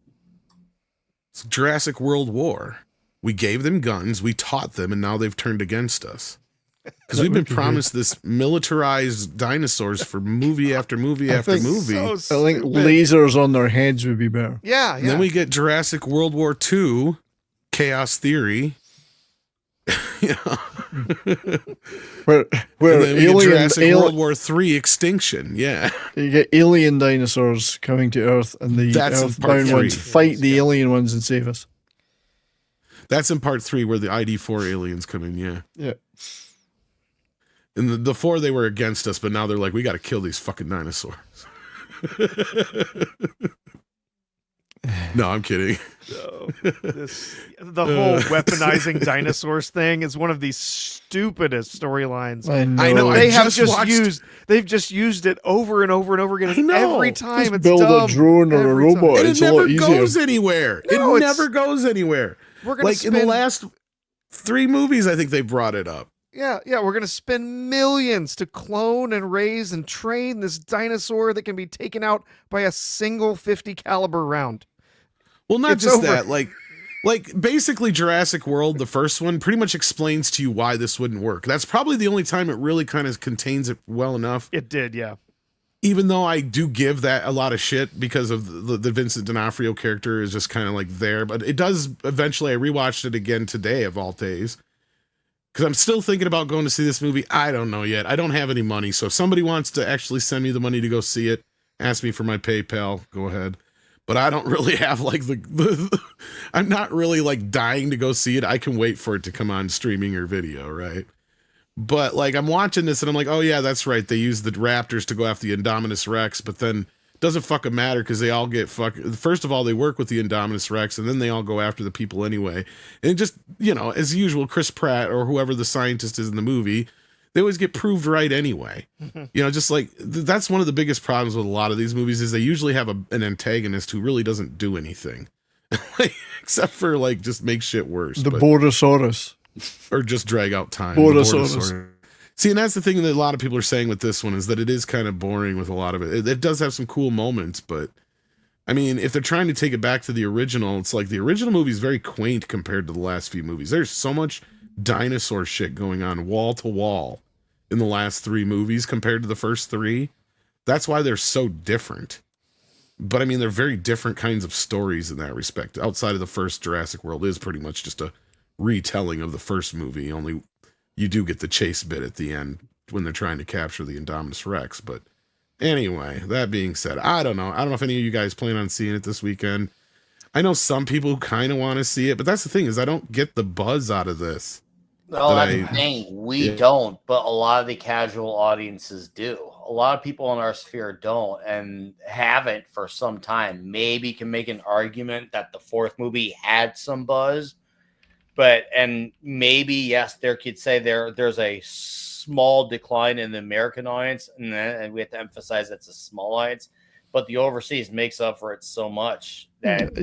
It's Jurassic World War. We gave them guns, we taught them, and now they've turned against us. Because we've been promised this militarized dinosaurs for movie after movie after movie. So I think lasers on their heads would be better. Yeah. And then we get Jurassic World War II, Chaos Theory. Where And then we get alien Jurassic World War III, Extinction. Yeah. you get alien dinosaurs coming to Earth, and the That's in part Earthbound ones 3. fight the alien ones and save us. That's in part 3 where the ID4 aliens come in, yeah. Yeah. And the 4, they were against us, but now they're like, we got to kill these fucking dinosaurs. No, I'm kidding. The whole weaponizing dinosaurs thing is one of the stupidest storylines. I know. They've just used it over and over and over again. I know. Every time Just it's build dumb. a drone or a Every robot. time. And It's it a lot never easier. goes anywhere. No, it it's- never goes anywhere. We're gonna Like in the spend- last 3 movies, I think they brought it up. Yeah, we're going to spend millions to clone and raise and train this dinosaur that can be taken out by a single 50 caliber round. Well, not It's just over. that. Like basically Jurassic World, the first one, pretty much explains to you why this wouldn't work. That's probably the only time it really kind of contains it well enough. It did, yeah. Even though I do give that a lot of shit because of the Vincent D'Onofrio character is just kind of like there. But it does eventually, I rewatched it again today of all days. Because I'm still thinking about going to see this movie. I don't know yet. I don't have any money. So if somebody wants to actually send me the money to go see it, ask me for my PayPal, go ahead. But I don't really have like I'm not really like dying to go see it. I can wait for it to come on streaming or video, right? But like I'm watching this and I'm like, oh yeah, that's right. They use the raptors to go after the Indominus Rex, but then it doesn't fucking matter because they all get first of all, they work with the Indominus Rex and then they all go after the people anyway. And just, as usual, Chris Pratt or whoever the scientist is in the movie, they always get proved right anyway. Just like that's one of the biggest problems with a lot of these movies is they usually have an antagonist who really doesn't do anything. Except for like just make shit worse. The Borosaurus. Or just drag out time. Borosaurus. See, and that's the thing that a lot of people are saying with this one is that it is kind of boring with a lot of it. It does have some cool moments, but I mean, if they're trying to take it back to the original, it's like the original movie is very quaint compared to the last few movies. There's so much dinosaur shit going on wall to wall in the last 3 movies compared to the first 3. That's why they're so different. But I mean, they're very different kinds of stories in that respect. Outside of the first Jurassic World is pretty much just a retelling of the first movie, only you do get the chase bit at the end when they're trying to capture the Indominus Rex, but Anyway, that being said, I don't know. I don't know if any of you guys plan on seeing it this weekend. I know some people kind of want to see it, but that's the thing is I don't get the buzz out of this. Well, that that's the thing. We yeah. don't, but a lot of the casual audiences do. A lot of people in our sphere don't and haven't for some time. Maybe can make an argument that the fourth movie had some buzz, and maybe yes, there could say there's a small decline in the American audience, and we have to emphasize it's a small audience, but the overseas makes up for it so much that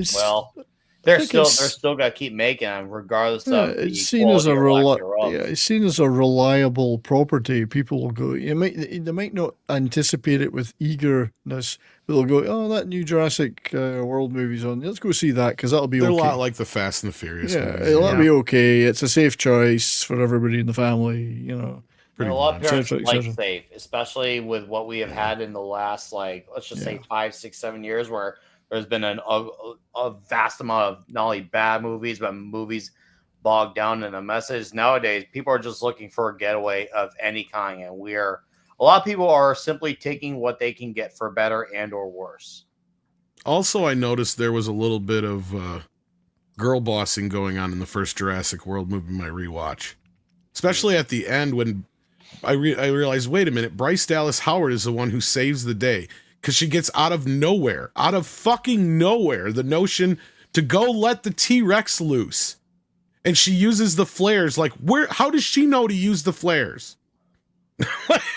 they're still got to keep making them regardless of it's seen as it's seen as a reliable property. People will go. They might not anticipate it with eagerness, but they'll go, "Oh, that new Jurassic World movie's on. Let's go see that because that'll be They're okay." a lot like the Fast and the Furious. movies. It'll be okay. It's a safe choice for everybody in the family. You know. A lot of parents like safe, especially with what we have had in the last, let's just say 5, 6, 7 years, where there's been a vast amount of not only bad movies, but movies bogged down in a message. Nowadays, people are just looking for a getaway of any kind, and a lot of people are simply taking what they can get for better and or worse. Also, I noticed there was a little bit of girl bossing going on in the first Jurassic World movie, my rewatch, especially at the end when I realized, wait a minute, Bryce Dallas Howard is the one who saves the day because she gets out of fucking nowhere, the notion to go let the T-Rex loose. And she uses the flares. How does she know to use the flares?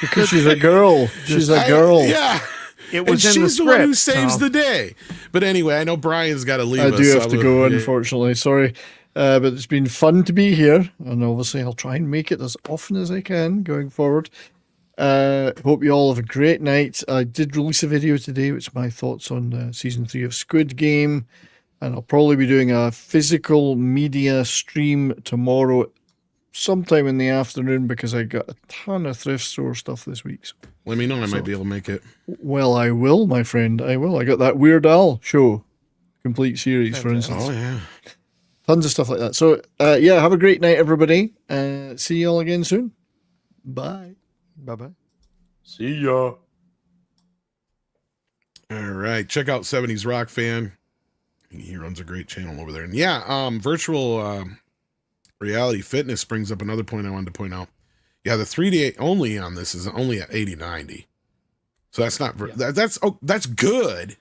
Because she's a girl. She's a girl. Yeah. It was and in she's the one who script, saves the day. But anyway, I know Brian's got to leave us. I do have to go, unfortunately. Sorry. But it's been fun to be here, and obviously I'll try and make it as often as I can going forward. Hope you all have a great night. I did release a video today, which is my thoughts on season 3 of Squid Game, and I'll probably be doing a physical media stream tomorrow, sometime in the afternoon, because I got a ton of thrift store stuff this week. So. Let me know. I might be able to make it. Well, I will, my friend. I will. I got that Weird Al show complete series, for instance. Oh yeah. Tons of stuff like that. So, have a great night, everybody. See you all again soon. Bye. Bye-bye. See ya. All right. Check out 70s Rock Fan. He runs a great channel over there. And virtual reality fitness brings up another point I wanted to point out. Yeah, the 3D only on this is only at 80/90. So that's not that's good.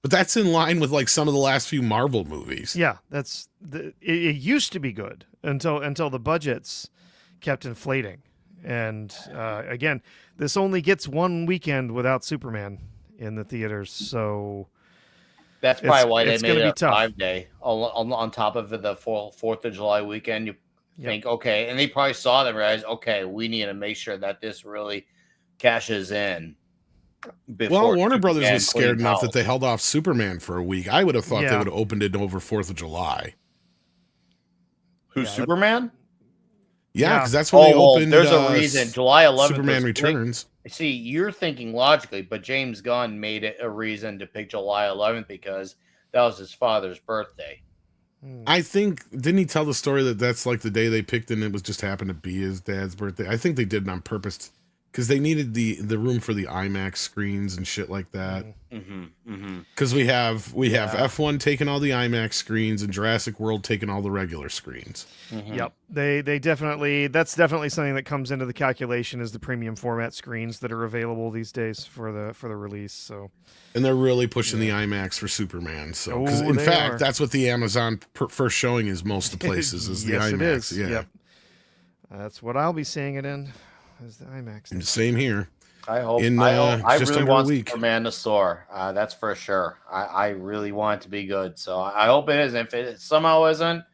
But that's in line with some of the last few Marvel movies. Yeah, it used to be good until the budgets kept inflating. And again, this only gets one weekend without Superman in the theaters, so that's probably why they made it a 5-day on top of the 4th of July weekend. You think, okay, and they probably saw that and realized, okay, we need to make sure that this really cashes in. Well, Warner Brothers was scared enough that they held off Superman for a week. I would have thought they would have opened it over 4th of July. Who's Superman? Yeah, because that's when they opened. There's a reason. July 11th. Superman Returns. See, you're thinking logically, but James Gunn made it a reason to pick July 11th because that was his father's birthday. I think, didn't he tell the story that that's the day they picked and it was just happened to be his dad's birthday? I think they did it on purpose because they needed the room for the IMAX screens and shit like that. Because we have F1 taking all the IMAX screens and Jurassic World taking all the regular screens. Yep, they definitely, that's definitely something that comes into the calculation is the premium format screens that are available these days for the release. So, and they're really pushing the IMAX for Superman. So, because in fact, that's what the Amazon first showing is most of the places is the IMAX. It is. Yeah, yep. That's what I'll be seeing it in. Is the IMAX. And same here. I hope. I really want Superman to soar. That's for sure. I really want it to be good. So I hope it is. If it somehow isn't,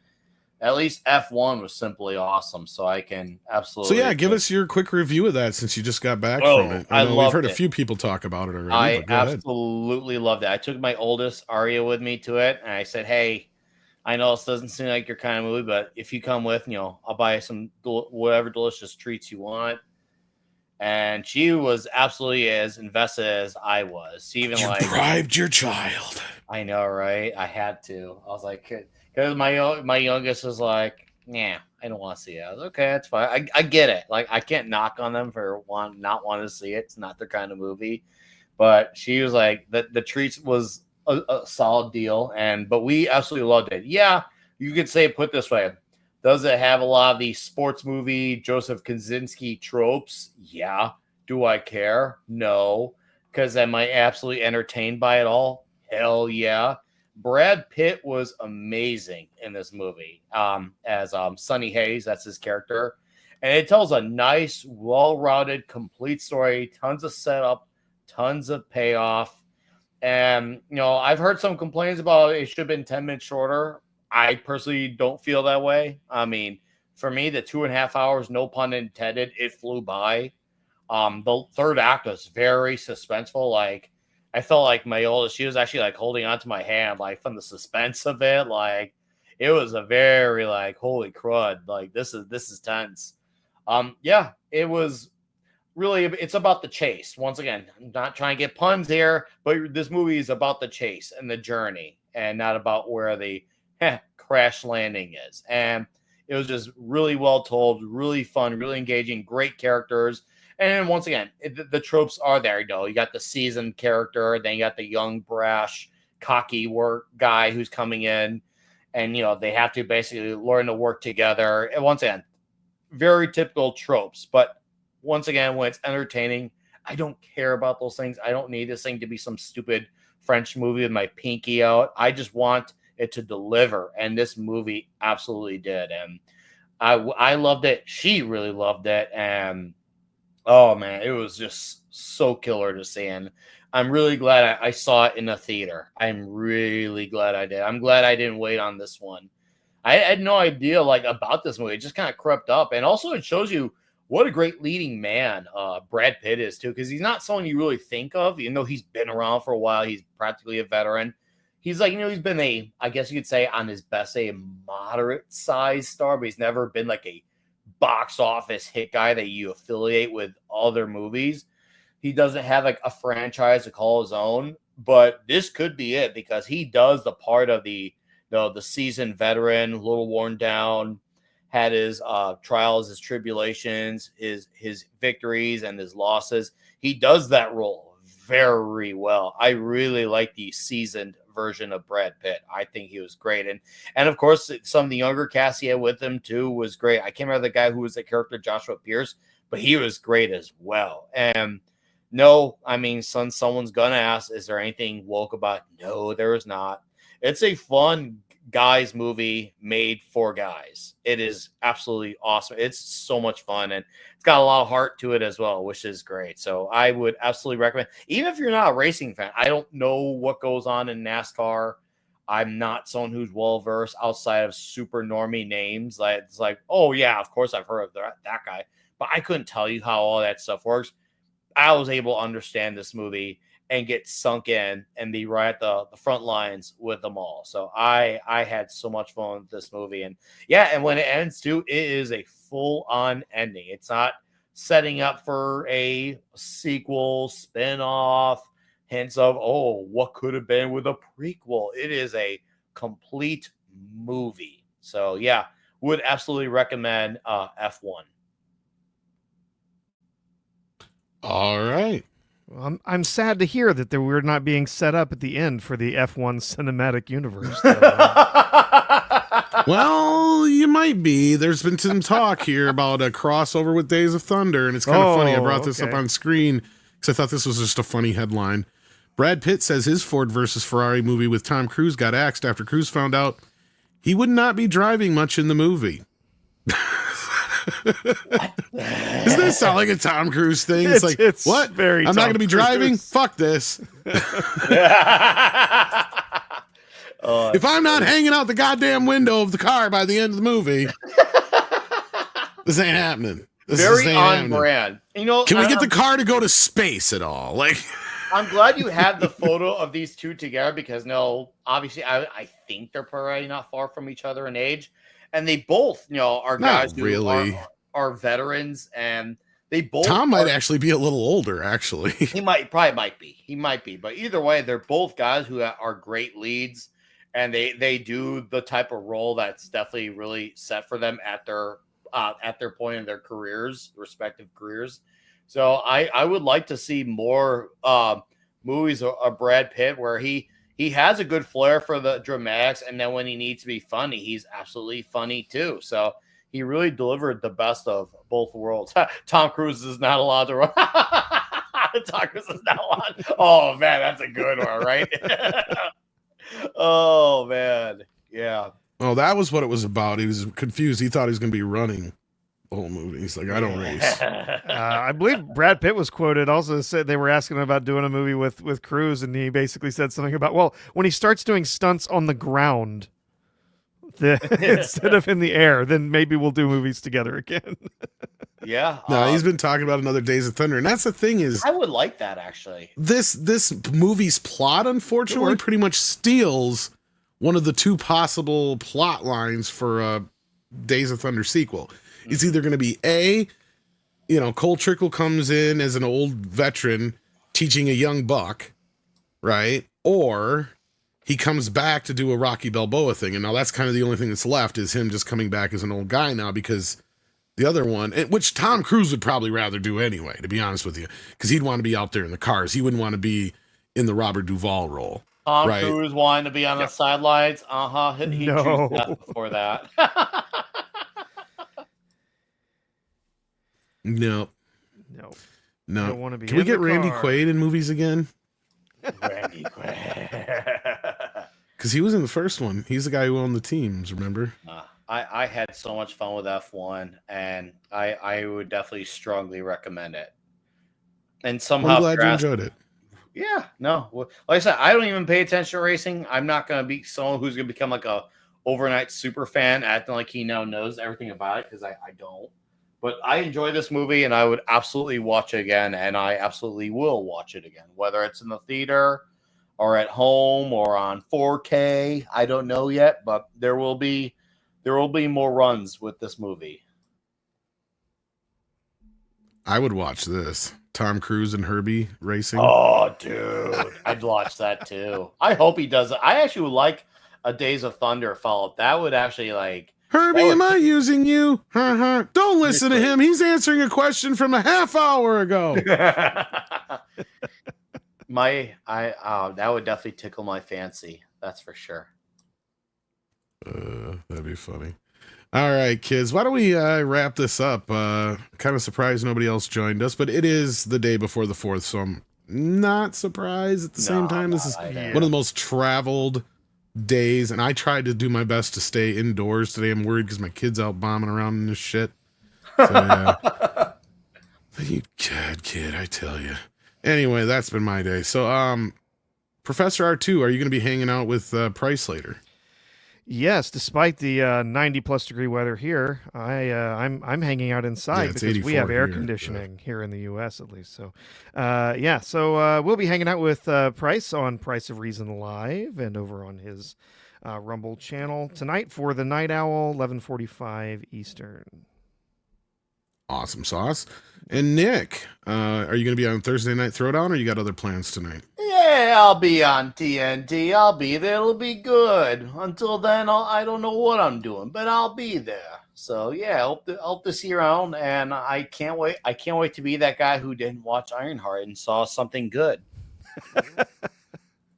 at least F1 was simply awesome. So I can absolutely. So yeah, give us your quick review of that since you just got back from it. I know we've heard a few people talk about it already. I absolutely loved it. I took my oldest Aria with me to it, and I said, "Hey, I know this doesn't seem like your kind of movie, but if you come with, I'll buy some whatever delicious treats you want." And she was absolutely as invested as I was. She even bribed your child. I know, right? I had to. I was like, because my youngest was like, "Nah, I don't want to see it." I was okay, that's fine. I get it. I can't knock on them for not wanting to see it. It's not their kind of movie. but she was like the treats was a solid deal, but we absolutely loved it. Yeah, you could say put this way. Does it have a lot of the sports movie Joseph Kosinski tropes? Yeah. Do I care? No. Because am I absolutely entertained by it all? Hell yeah. Brad Pitt was amazing in this movie as Sonny Hayes. That's his character. And it tells a nice, well-rounded, complete story. Tons of setup, tons of payoff. And, I've heard some complaints about it should have been 10 minutes shorter. I personally don't feel that way. I mean, for me, the 2.5 hours, no pun intended, it flew by. The third act was very suspenseful. Like, I felt like my oldest, she was actually like holding onto my hand, like from the suspense of it. Like, it was a very like, holy crud, like this is tense. Yeah, it was really, it's about the chase. Once again, I'm not trying to get puns here, but this movie is about the chase and the journey, and not about where the crash landing is. And it was just really well told, really fun, really engaging, great characters. And then once again, the tropes are there. You got the seasoned character, then you got the young, brash, cocky work guy who's coming in, and they have to basically learn to work together. And once again, very typical tropes. But once again, when it's entertaining, I don't care about those things. I don't need this thing to be some stupid French movie with my pinky out. I just want it to deliver, and this movie absolutely did. And I loved it. She really loved it, and oh man, it was just so killer to see. And I'm really glad I saw it in a theater. I'm really glad I did. I'm glad I didn't wait on this one. I had no idea like about this movie. It just kind of crept up, and also it shows you what a great leading man Brad Pitt is too, because he's not someone you really think of, even though he's been around for a while. He's practically a veteran. He's like, he's been I guess you could say on his best, a moderate size star, but he's never been like a box office hit guy that you affiliate with other movies. He doesn't have like a franchise to call his own, but this could be it because he does the part of the seasoned veteran, a little worn down, had his trials, his tribulations, his victories and his losses. He does that role very well. I really like the seasoned version of Brad Pitt. I think he was great. And of course, some of the younger cast he had with him too was great. I can't remember the guy who was the character, Joshua Pierce, but he was great as well. And no, I mean, someone's gonna ask, is there anything woke about it? No, there is not. It's a fun guys movie made for guys. It is absolutely awesome. It's so much fun, and it's got a lot of heart to it as well, which is great. So I would absolutely recommend, even if you're not a racing fan. I don't know what goes on in NASCAR. I'm not someone who's well versed outside of super normie names. Like it's like, oh yeah, of course I've heard of that guy, but I couldn't tell you how all that stuff works. I was able to understand this movie and get sunk in and be right at the front lines with them all. So I had so much fun with this movie. And yeah, and when it ends too, it is a full-on ending. It's not setting up for a sequel, spin-off, hints of, oh, what could have been with a prequel. It is a complete movie. So yeah, would absolutely recommend F1. All right. I'm sad to hear that we're not being set up at the end for the F1 cinematic universe. Well, you might be. There's been some talk here about a crossover with Days of Thunder, and it's kind of funny. I brought this up on screen because I thought this was just a funny headline. Brad Pitt says his Ford versus Ferrari movie with Tom Cruise got axed after Cruise found out he would not be driving much in the movie. Doesn't that sound like a Tom Cruise thing? It's like, what? Very I'm not going to be driving? Fuck this. If I'm not hanging out the goddamn window of the car by the end of the movie, this ain't happening. Very on brand. Can we get the car to go to space at all? Like, I'm glad you have the photo of these two together because obviously I think they're probably not far from each other in age. And they both, are guys who are veterans, and they both. Tom might actually be a little older. Actually, he might be. But either way, they're both guys who are great leads, and they do the type of role that's definitely really set for them at their point in their respective careers. So I would like to see more movies of Brad Pitt where he has a good flair for the dramatics, and then when he needs to be funny, he's absolutely funny too. So he really delivered the best of both worlds. Tom Cruise is not allowed to run. Tom Cruise is not allowed. Oh man, that's a good one, right? Oh man, yeah. Oh, that was what it was about. He was confused. He thought he was going to be running the whole movie. He's like, I don't race. I believe Brad Pitt was quoted also said they were asking him about doing a movie with Cruise, and he basically said something about, well, when he starts doing stunts on the ground instead of in the air, then maybe we'll do movies together again. Yeah. No, he's been talking about another Days of Thunder, and that's the thing is, I would like that actually. this movie's plot, unfortunately, pretty much steals one of the two possible plot lines for a Days of Thunder sequel. It's either going to be A, Cole Trickle comes in as an old veteran teaching a young buck, right? Or he comes back to do a Rocky Balboa thing. And now that's kind of the only thing that's left is him just coming back as an old guy now, because the other one, which Tom Cruise would probably rather do anyway, to be honest with you, because he'd want to be out there in the cars. He wouldn't want to be in the Robert Duvall role. Tom right? Cruise wanting to be on the sidelines. He'd choose death before that. No. I don't want to be. Can we in get the Randy car. Quaid in movies again? Randy Quaid. Because he was in the first one. He's the guy who owned the teams, remember? I had so much fun with F1, and I would definitely strongly recommend it. And somehow, I'm glad you enjoyed it. Yeah, no. Like I said, I don't even pay attention to racing. I'm not going to be someone who's going to become like a overnight super fan, acting like he now knows everything about it, because I don't. But I enjoy this movie, and I would absolutely watch it again, and I absolutely will watch it again, whether it's in the theater or at home or on 4K. I don't know yet, but there will be more runs with this movie. I would watch this. Tom Cruise and Herbie racing. Oh, dude. I'd watch that too. I hope he does it. I actually would like a Days of Thunder follow-up. That would actually Herbie, am I using you? Don't listen to him. He's answering a question from a half hour ago. that would definitely tickle my fancy. That's for sure. That'd be funny. All right, kids, why don't we wrap this up? Kind of surprised nobody else joined us, but it is the day before the 4th, so I'm not surprised at the same time. This is one of the most traveled days, and I tried to do my best to stay indoors today. I'm worried because my kid's out bombing around in this shit. So, yeah. You kid, I tell you. Anyway, that's been my day. So, Professor R2, are you going to be hanging out with Price later? Yes, despite the 90 plus degree weather here, I'm hanging out inside because we have air conditioning here in the U.S. at least. So, we'll be hanging out with Price on Price of Reason Live and over on his Rumble channel tonight for the Night Owl, 11:45 Eastern. Awesome sauce. And Nick, are you going to be on Thursday Night Throwdown, or you got other plans tonight? Yeah, I'll be on TNT. I'll be there. It'll be good. Until then, I don't know what I'm doing, but I'll be there. So yeah, I hope to see you around, and I can't wait. I can't wait to be that guy who didn't watch Ironheart and saw something good.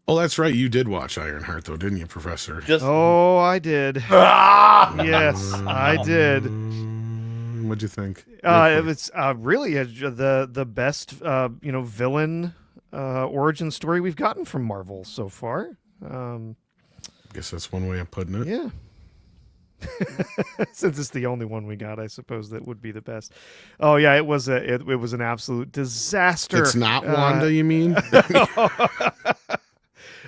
Oh, that's right. You did watch Ironheart, though, didn't you, Professor? I did. Yes, I did. What'd you think? It was really the best villain origin story we've gotten from Marvel so far. I guess that's one way of putting it. Yeah. Since it's the only one we got, I suppose that would be the best. Oh yeah, it was an absolute disaster. It's not Wanda, you mean?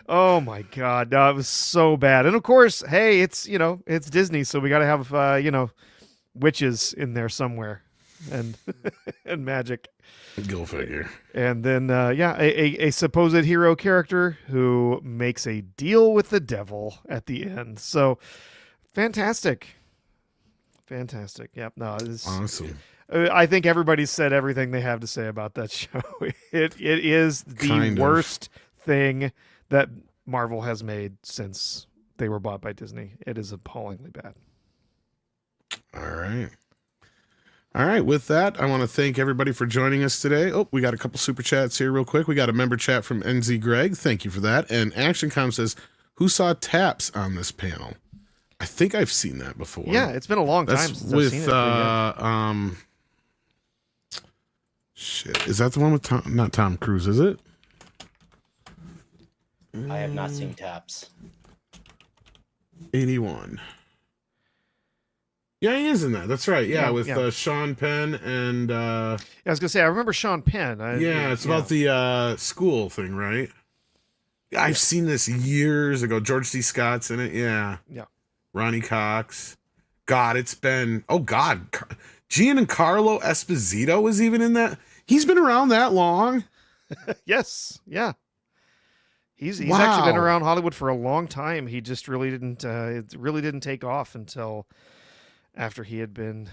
Oh my God, no, it was so bad. And of course, hey, it's Disney, so we got to have witches in there somewhere, and and magic. Go figure. And then a supposed hero character who makes a deal with the devil at the end. So fantastic. Yep. No, it's awesome. I think everybody's said everything they have to say about that show. It is the worst thing that Marvel has made since they were bought by Disney. It is appallingly bad. All All right, with that, I want to thank everybody for joining us today. Oh, we got a couple super chats here real quick. We got a member chat from NZ Greg. Thank you for that. And ActionCom says, who saw Taps on this panel? I think I've seen that before. Yeah, it's been a long time That's since with, I've seen it. But yeah. Shit. Is that the one with Tom, not Tom Cruise, is it? I have not seen Taps. 81. Yeah, he is in that. That's right. Yeah, with yeah. Sean Penn and I was gonna say I remember Sean Penn. it's about the school thing, right? I've seen this years ago. George C. Scott's in it. Yeah. Yeah. Ronnie Cox. God, it's been Giancarlo Esposito was even in that. He's been around that long. Yes. Yeah. He's Wow. actually been around Hollywood for a long time. He just really didn't. It really didn't take off until after he had been.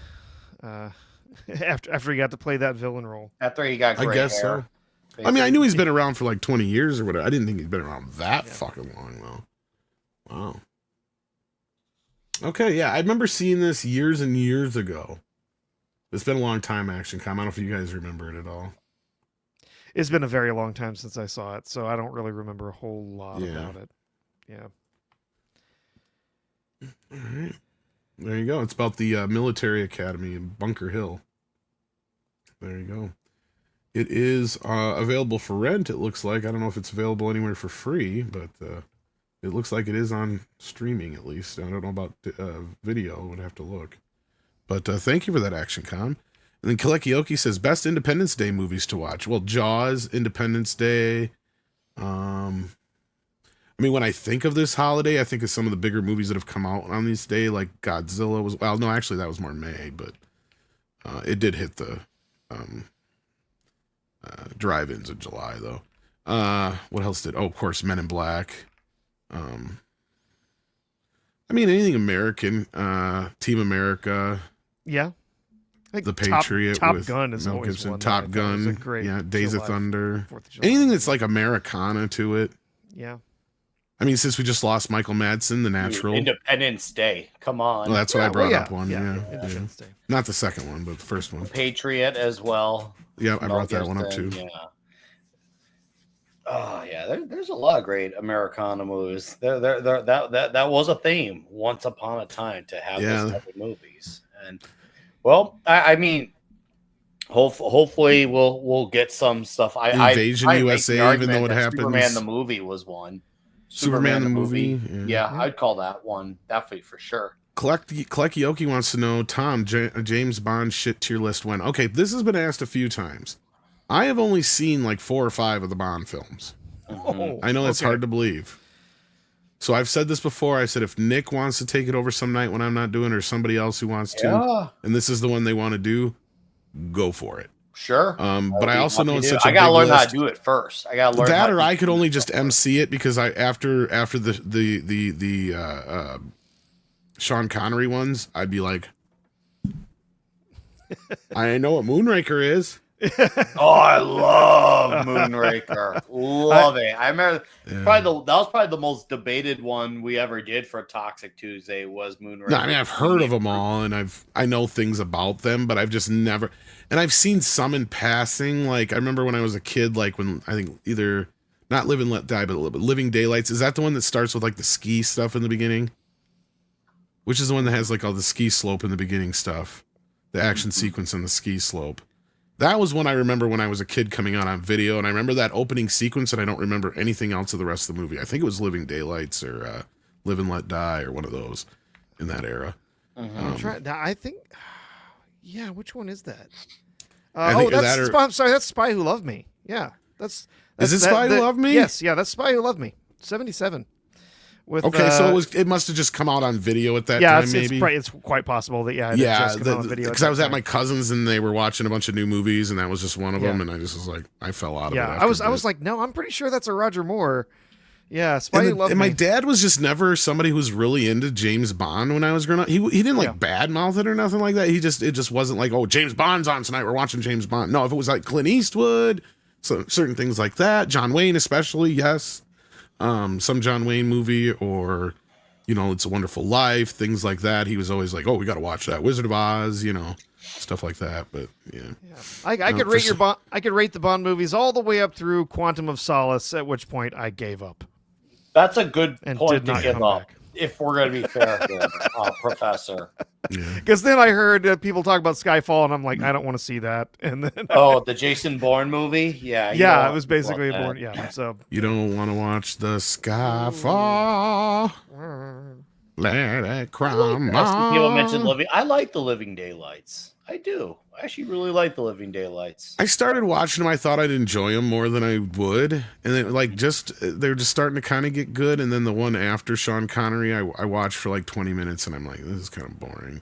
After he got to play that villain role. After he got gray I guess hair, so. I mean, I knew he's been around for like 20 years or whatever. I didn't think he'd been around that fucking long, though. Wow. Okay, yeah. I remember seeing this years and years ago. It's been a long time, ActionCom. I don't know if you guys remember it at all. It's been a very long time since I saw it, so I don't really remember a whole lot about it. Yeah. All right. There you go. It's about the military academy in Bunker Hill. There you go. It is available for rent, it looks like. I don't know if it's available anywhere for free, but it looks like it is on streaming at least. I don't know about video. I would have to look. But thank you for that, ActionCom. And then Kalekioki says, best Independence Day movies to watch. Well, Jaws, Independence Day. I mean, when I think of this holiday, I think of some of the bigger movies that have come out on this day, like Godzilla was. Well, no, actually, that was more May, but it did hit the drive-ins in July, though. What else did? Oh, of course, Men in Black. I mean, anything American, Team America. Yeah. The Patriot. Top with Gun is Mel always Gibson. one. Top Gun. That was a great Days of July, Thunder. 4th of July. Anything that's like Americana to it. Yeah. I mean, since we just lost Michael Madsen, The Natural. Independence Day. Come on. Well, that's what I brought up one. Yeah. Yeah. Independence Day. Not the second one, but the first one. Patriot as well. Yeah, I Mel brought that one up too. Gibson, yeah. Oh yeah, there's a lot of great Americana movies. That was a theme once upon a time to have this type of movies. And well, I mean, hopefully we'll get some stuff. Invasion USA, even though it happens. Superman the movie was one. Superman the movie. Yeah, I'd call that one definitely for sure. Kalekioki wants to know, Tom, James Bond shit tier list when? Okay, this has been asked a few times. I have only seen like 4 or 5 of the Bond films. Oh, I know it's hard to believe. So I've said this before. I said if Nick wants to take it over some night when I'm not doing it, or somebody else who wants to, and this is the one they want to do, go for it. Sure. But I also know it's such a big I gotta learn list. how to do it first. I gotta learn that, or I could only just MC it because after the Sean Connery ones, I'd be like, I know what Moonraker is. Oh, I love Moonraker. Love it. I remember that was probably the most debated one we ever did for Toxic Tuesday was Moonraker. No, I mean I've heard of them all and I know things about them, but I've just never, and I've seen some in passing. Like I remember when I was a kid, like when I think either not Live and Let Die, but Living Daylights. Is that the one that starts with like the ski stuff in the beginning? Which is the one that has like all the ski slope in the beginning stuff, the action sequence on the ski slope. That was one I remember when I was a kid coming out on video, and I remember that opening sequence, and I don't remember anything else of the rest of the movie. I think it was Living Daylights or Live and Let Die or one of those in that era. I think, yeah, which one is that? I'm sorry, that's Spy Who Loved Me. Yeah, that's is it Spy Who Loved Me? Yes, yeah, that's Spy Who Loved Me. 77. So it must have just come out on video at that time, maybe. It's quite possible that it just come out on video. Because I was at my cousin's and they were watching a bunch of new movies, and that was just one of them, and I just was like, I fell out of it. Yeah, I was like, no, I'm pretty sure that's a Roger Moore. Yeah, Spy Who Loved Me. And my dad was just never somebody who was really into James Bond when I was growing up. He didn't like badmouth it or nothing like that. It just wasn't like, oh, James Bond's on tonight, we're watching James Bond. No, if it was like Clint Eastwood, so certain things like that, John Wayne especially, yes. Some John Wayne movie or, It's a Wonderful Life, things like that. He was always like, oh, we got to watch that. Wizard of Oz, stuff like that. But yeah, I No, could for rate some- I could rate the Bond movies all the way up through Quantum of Solace, at which point I gave up That's a good and point did to not give come up. back. If we're going to be fair here, Professor. yeah. Because then I heard people talk about Skyfall, and I'm like, I don't want to see that. And then Oh, the Jason Bourne movie? Yeah. you yeah, don't it was want to basically a talk born. that. Yeah, so You don't want to watch the sky fall. Let it crumble. Some people mentioned Living. I like the Living Daylights. I do. I actually really like the Living Daylights. I started watching them. I thought I'd enjoy them more than I would, and then they're just starting to kind of get good. And then the one after Sean Connery, I watched for like 20 minutes, and I'm like, this is kind of boring.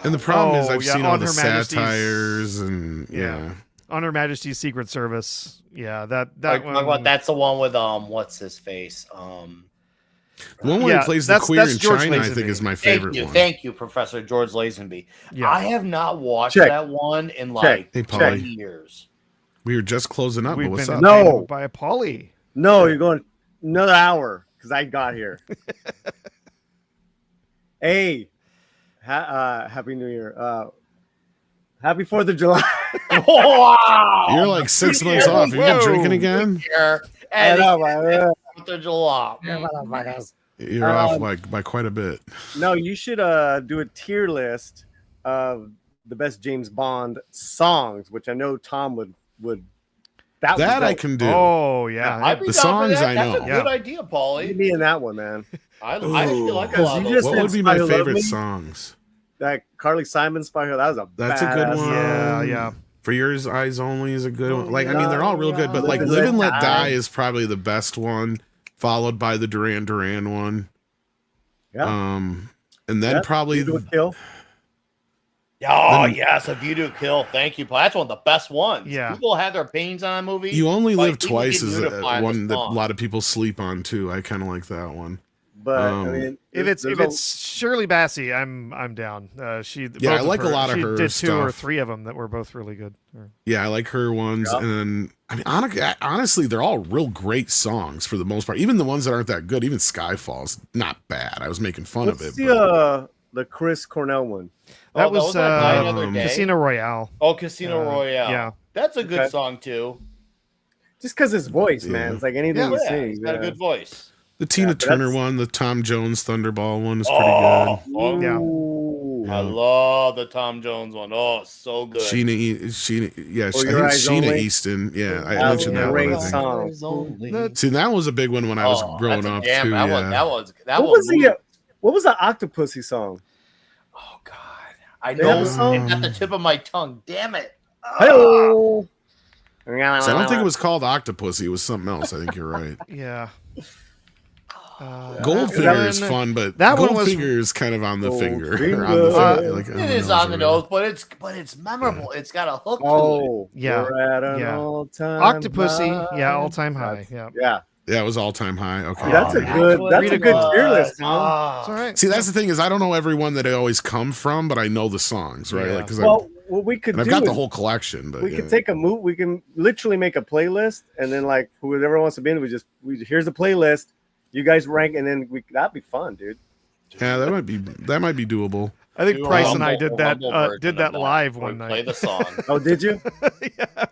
And the problem is, I've yeah, seen all on the Her Majesty's- satires, and yeah. on Her Majesty's Secret Service. Yeah, that Talk one. about that's the one with what's his face? The one where Yeah, he plays the that's queer in George China, I think, Lazenby. is my favorite one. Thank you, Professor George Lazenby. Yeah. I have not watched Check. that one in like Hey, 20 Polly. years. We were just closing up, We've but what's been up? No. invaded by a Polly. No, you're going another hour because I got here. Hey, happy New Year. Happy 4th of July. Wow! You're like 6 months off. Have you been Whoa. drinking again? Here, I and know, man. 4th of July. You're off like by quite a bit. No, you should do a tier list of the best James Bond songs, which I know Tom would. That I can do. Oh yeah, I'd be The down for songs that. I That's know. a Yeah. good idea, Paulie. be in that one, man. I actually like a lot of you those. just What said would be my Spy Who Loved favorite Me? songs? That Carly Simon Spy Who- that was a That's a good badass one. yeah, yeah. For Yours Eyes Only is a good one. Like, I mean, they're all real good, but like Live and Let Die is probably the best one, followed by the Duran Duran one. Yeah. And then Yep, probably You Do It Kill. Oh, Then- yes, A View to a Kill. Thank you, Paul. That's one of the best ones. Yeah. People have their opinions on that movie. You Only but Live people Twice get is unified one with that a songs. lot of people sleep on too. I kind of like that one. But Um, I mean, If it's there's a- Shirley Bassey, I'm down. She Yeah, I both of like a lot of she her did 2 or stuff. 3 of them that were both really good. Yeah, I like her ones, Yeah. and then I mean, honestly, they're all real great songs for the most part. Even the ones that aren't that good, even Skyfall's not bad. I was making fun what's of it. But the Chris Cornell one? That Oh, was that night the other day? Casino Royale. Oh, Casino Royale. Yeah. That's a good Okay. song, too. Just because his voice, Yeah. man. It's like anything Yeah. he Yeah, sings. he's got a good voice. the Tina but Turner that's- one, the Tom Jones Thunderball one is pretty Oh, oh, Yeah. Ooh. Yeah. I love the Tom Jones one. Oh, it's so good. good. Sheena, yeah, For I Your think Eyes Sheena Only. Easton. Yeah, I That mentioned was that a great one. I think. song. See, that was a big one when I was growing that's a up jam. too. That Yeah. that What was the Octopussy song? Oh God, I They have know a song? it's at the tip of my tongue. Damn it! Hello. So I don't think it was called Octopussy. It was something else. I think you're right. Yeah. Goldfinger is one- fun, but that one was- Goldfinger is kind of on the finger. Goldfinger. on the Uh, finger, like, It is on the nose, but it's memorable. It's got a hook to it. Oh, Yeah. We're at an Yeah. all-time Octopussy, high. yeah, all time high. Yeah. Yeah, Yeah, it was all time high. Okay. That's a That's good. what That's Read a a good good- tier list, Tom. Ah. It's all right. See, that's the thing is I don't know everyone that they always come from, but I know the songs, right? Yeah. Like, because Well, what we could I've do got the is whole collection, but we yeah. could take a move. We can literally make a playlist, and then like whoever wants to be in, here's a playlist. You guys rank, and then that'd be fun, dude. Yeah, that might be doable. I think Do a Price and I Rumble- did that Rumble version did of that live where one we Play night. the song. Oh, did you? Well,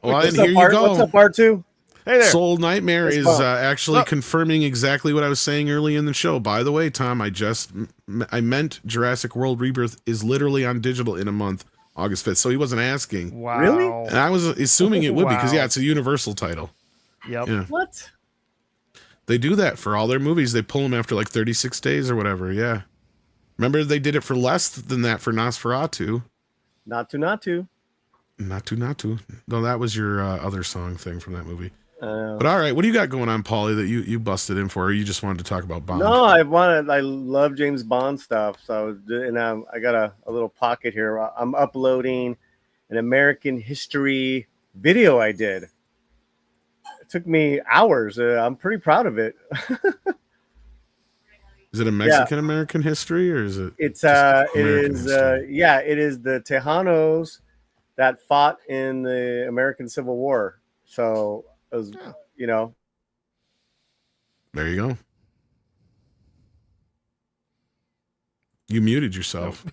What's and up, here you part, go. What's up, part 2? Hey there. Soul Nightmare That's is fun. actually Look. confirming exactly what I was saying early in the show. By the way, Tom, I meant Jurassic World Rebirth is literally on digital in a month, August 5th. So he wasn't asking. Wow. Really? And I was assuming it would be because, Wow. yeah, it's a Universal title. Yep. Yeah. What? They do that for all their movies. They pull them after like 36 days or whatever. Yeah. Remember, they did it for less than that for Nosferatu. Not to. Natu. No, that was your other song thing from that movie. Uh, But all right, what do you got going on, Paulie, that you busted in for? Or you just wanted to talk about Bond? no, I love James Bond stuff. So I got a little pocket here. I'm uploading an American history video I did. It took me hours. I'm pretty proud of it. Is it a Mexican American history or is it? It's just it American is history? it is the Tejanos that fought in the American Civil War. So it was, There you go. You muted yourself.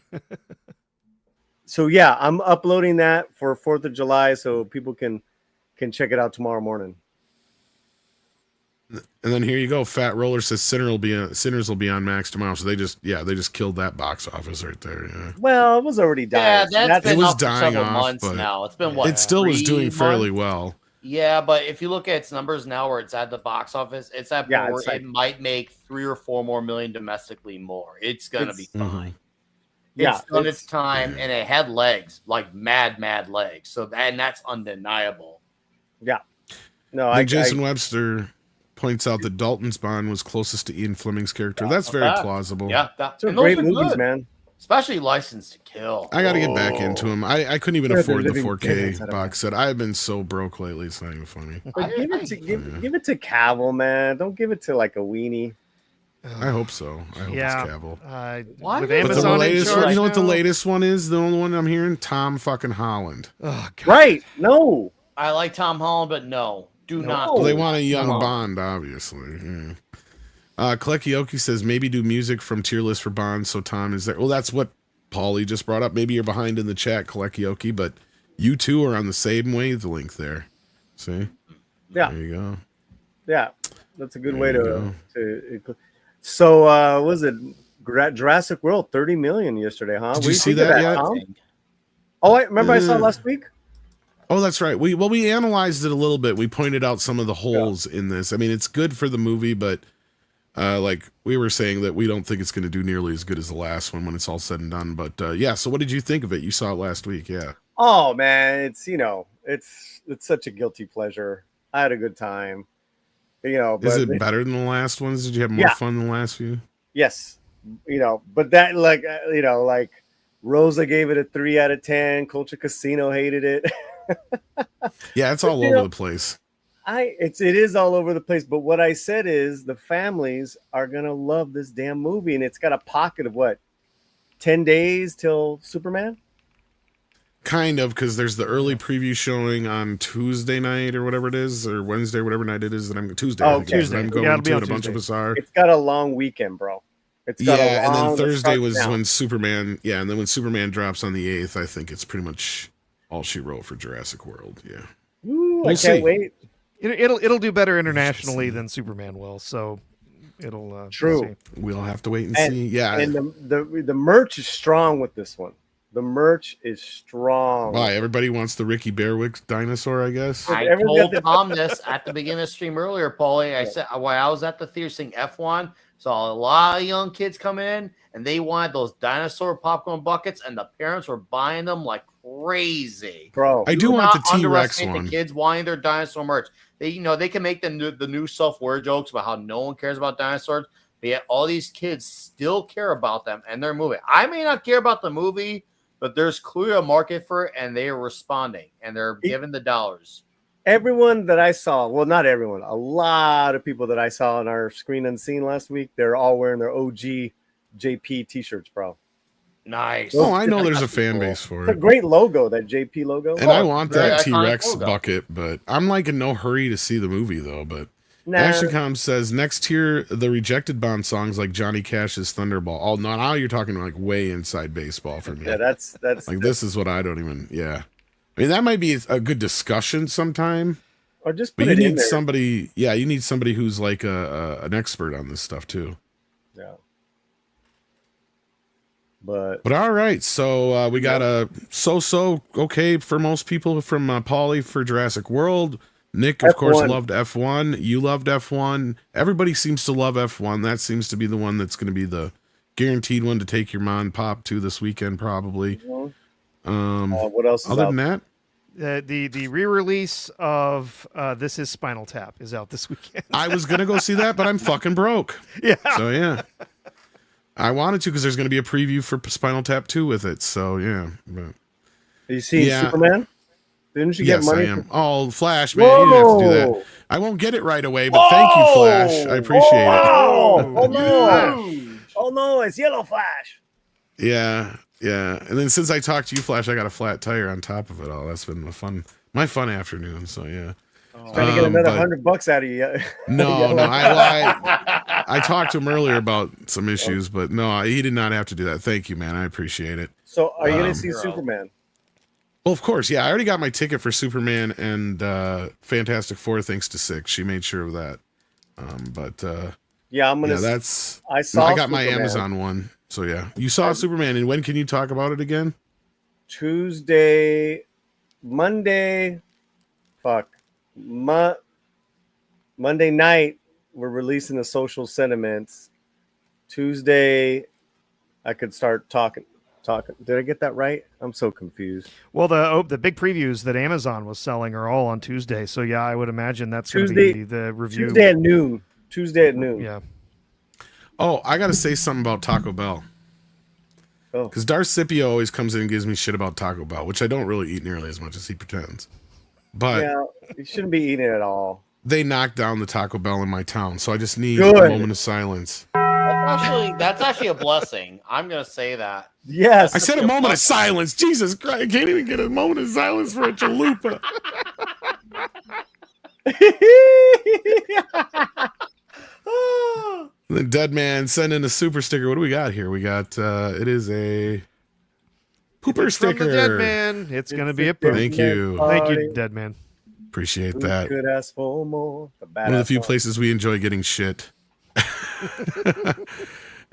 so yeah, I'm uploading that for 4th of July so people can check it out tomorrow morning. And then here you go. Fat Roller says Sinners will be on Max tomorrow. So they just killed that box office right there. Yeah. Well, it was already dying. Yeah, that's been it was up for dying several off, months but now. It's been what? it still was 3 doing fairly months? well. Yeah, but if you look at its numbers now, where it's at the box office, it's at Yeah, where it's like- it might make 3 or 4 more million domestically more. It's gonna be fine. Yeah, It's done its time, and it had legs, like mad legs. So that's undeniable. Yeah. No, I think Jason Webster points out that Dalton's Bond was closest to Ian Fleming's character. That's very plausible. Yeah, those are great movies, man. Especially License to Kill. I got to get back into them. I couldn't even They're afford the living 4K dead box set. I've been so broke lately. It's not even funny. But give it to Cavill, man. Don't give it to like a weenie. I hope so. I hope Yeah. it's Cavill. Why With did- But the Amazon in latest charge one, you know what the now- latest one is? The only one I'm hearing? Tom fucking Holland. Oh, God. Right? No. I like Tom Holland, but no, do not. Well, they want a young Come on. Bond, obviously. Yeah. Klekioki says maybe do music from tier list for Bond so Tom is there. Well, that's what Paulie just brought up. Maybe you're behind in the chat, Klekioki, but you two are on the same wavelength there. See? Yeah. There you go. Yeah. That's a good There way you to. So, was it Jurassic World 30 million yesterday, huh? Did What you do see think of that yet? Tom? Oh, I remember I saw it last week. Oh, that's right. We analyzed it a little bit. We pointed out some of the holes in this. I mean, it's good for the movie, but like we were saying that we don't think it's going to do nearly as good as the last one when it's all said and done. But yeah, so what did you think of it? You saw it last week, yeah. Oh man, it's it's such a guilty pleasure. I had a good time. But Is it better than the last ones? Did you have more fun than the last few? Yes, but that like Rosa gave it a 3 out of 10. Culture Casino hated it. Yeah, it's all over the place. It is all over the place. But what I said is the families are gonna love this damn movie, and it's got a pocket of what 10 days till Superman. Kind of, because there's the early preview showing on Tuesday night or whatever it is, or Wednesday, whatever night it is that I'm Tuesday. Oh, I think it is, Tuesday. that I'm Yeah, going it'll be to on and a bunch of Tuesday. us are. It's got a long weekend, bro. It's got Yeah, and then it Thursday starts was now. when Superman. Yeah, and then when Superman drops on the 8th, I think it's pretty much all she wrote for Jurassic World. Yeah, Ooh, I We'll can't see. wait. It'll do better internationally than Superman will. So it'll True. see. we'll have to wait and And- see. Yeah, And the merch is strong with this one. The merch is strong. why everybody wants the Ricky Bearwick dinosaur? I guess. I Everyone's told got the- Tom this at the beginning of the stream earlier, Paulie. I said while I was at the theater seeing F1, saw a lot of young kids coming in, and they wanted those dinosaur popcorn buckets, and the parents were buying them like crazy. Bro. I do want not the T-Rex underestimate one. The kids wanting their dinosaur merch. They can make the new self-aware jokes about how no one cares about dinosaurs, but yet all these kids still care about them and they're moving. I may not care about the movie, but there's clearly a market for it, and they are responding and they're giving the dollars. Everyone that I saw, well, not everyone, a lot of people that I saw in our Screen Unseen last week, they're all wearing their OG JP t-shirts, bro. Nice. Oh, I know there's a That's fan cool. base for It's a it. great logo, that JP logo. And I want very that iconic T-Rex logo. bucket, but I'm like in no hurry to see the movie though. But Nah, ActionCom says next tier, the rejected Bond songs like Johnny Cash's Thunderball. Oh, no, now you're talking like way inside baseball for me. yeah, that's Like this is what I don't even. Yeah, I mean that might be a good discussion sometime. or just But put you it in need there. somebody. Yeah, you need somebody who's like an expert on this stuff too. Yeah. But But all right, so we got a so okay for most people from Paulie for Jurassic World. Nick, of course, F1. loved F1. You loved F1. Everybody seems to love F1. That seems to be the one that's going to be the guaranteed one to take your mom and pop to this weekend, probably. what else is Other out? than that, The re-release of This Is Spinal Tap is out this weekend. I was going to go see that, but I'm fucking broke. Yeah. So yeah, I wanted to because there's going to be a preview for Spinal Tap 2 with it. So yeah, but You see Yeah. Superman? Didn't you yes, get money? I am. Oh, Flash, man, you didn't have to do Whoa! that. I won't get it right away, but thank you, Flash. I appreciate it. Oh, oh no! Huge. Oh no! It's Yellow Flash. Yeah, yeah. And then since I talked to you, Flash, I got a flat tire on top of it all. That's been my fun afternoon. So yeah. Trying to get another but- $100 out of you. No, no. I talked to him earlier about some issues, but no, he did not have to do that. Thank you, man. I appreciate it. So, are you going to see Hero. Superman? Well, of course, yeah. I already got my ticket for Superman and Fantastic Four, thanks to Six. She made sure of that. Yeah, I'm gonna. Yeah, that's. I saw. I got my Superman Amazon one, so yeah. You saw Superman, and when can you talk about it again? Tuesday, Monday. Fuck. Monday night, we're releasing the social sentiments. Tuesday, I could start talking. Did I get that right? I'm so confused. Well, the big previews that Amazon was selling are all on Tuesday, so yeah, I would imagine that's going to Tuesday- be the review. Tuesday at noon. Yeah. Oh, I got to say something about Taco Bell. Oh. Because Darcipio always comes in and gives me shit about Taco Bell, which I don't really eat nearly as much as he pretends. But Yeah, you shouldn't be eating it at all. they knocked down the Taco Bell in my town, so I just need Good. a moment of silence. That's actually a blessing. I'm gonna say that. Yes. I said a moment of silence. Jesus Christ, I can't even get a moment of silence for a chalupa. The Dead Man send in a super sticker. What do we got here? We got it is a pooper It's from sticker. the Dead Man. It's going to be a poop. Thank you. Thank you, Dead Man. Appreciate Who that. could ask for more? One of the few places we enjoy getting shit.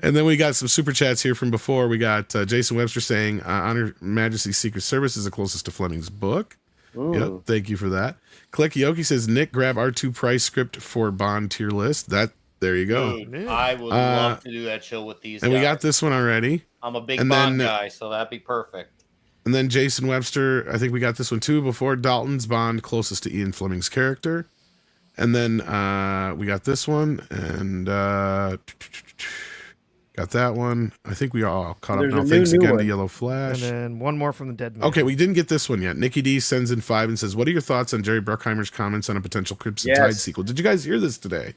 And then we got some super chats here from before. We got Jason Webster saying, Honor Majesty's Secret Service is the closest to Fleming's book. Yep, thank you for that. Kleckioki says, Nick, grab R2 price script for Bond tier list. There you go. Dude, I would love to do that show with these And guys. we got this one already. I'm a big and Bond then- guy, so that'd be perfect. And then Jason Webster, I think we got this one too before. Dalton's Bond closest to Ian Fleming's character. And then we got this one and got that one. I think we all caught There's up a now. Thanks new again one. to Yellow And Flash. then one more from the Dead Man. Okay, we didn't get this one yet. Nikki D sends in 5 and says, what are your thoughts on Jerry Bruckheimer's comments on a potential Crimson Tide Yes. sequel? Did you guys hear this today?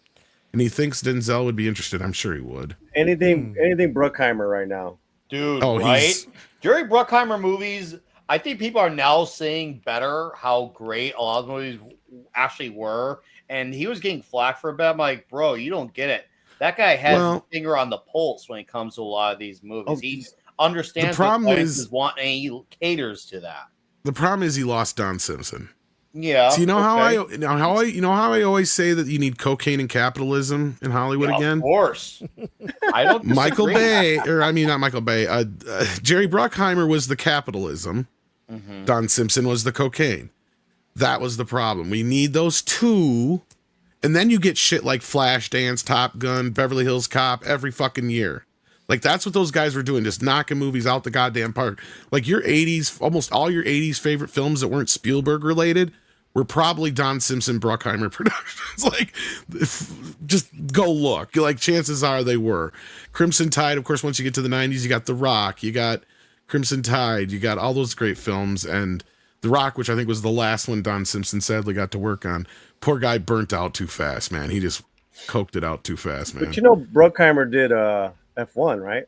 And he thinks Denzel would be interested. I'm sure he would. Anything Bruckheimer right now. Dude, Oh, right? he's- Jerry Bruckheimer movies, I think people are now seeing better how great a lot of the movies actually were. And he was getting flack for a bit. I'm like, bro, you don't get it. That guy has Well- his finger on the pulse when it comes to a lot of these movies. Oh, He understands the problem what is- audiences want, and he caters to that. The problem is he lost Don Simpson. Yeah. So you know how okay. I always say that you need cocaine and capitalism in Hollywood Yeah, again? Of course. I don't Michael disagree. Bay, or I mean not Michael Bay, Jerry Bruckheimer was the capitalism. Mhm. Don Simpson was the cocaine. That was the problem. We need those two, and then you get shit like Flashdance, Top Gun, Beverly Hills Cop every fucking year. Like that's what those guys were doing, just knocking movies out the goddamn park. Like your 80s, almost all your 80s favorite films that weren't Spielberg related were probably Don Simpson Bruckheimer productions. Like, just go look. Like, chances are they were. Crimson Tide, of course, once you get to the 90s, you got The Rock, you got Crimson Tide, you got all those great films. And The Rock, which I think was the last one Don Simpson sadly got to work on. Poor guy burnt out too fast, man. He just coked it out too fast, man. But you know, Bruckheimer did F1, right?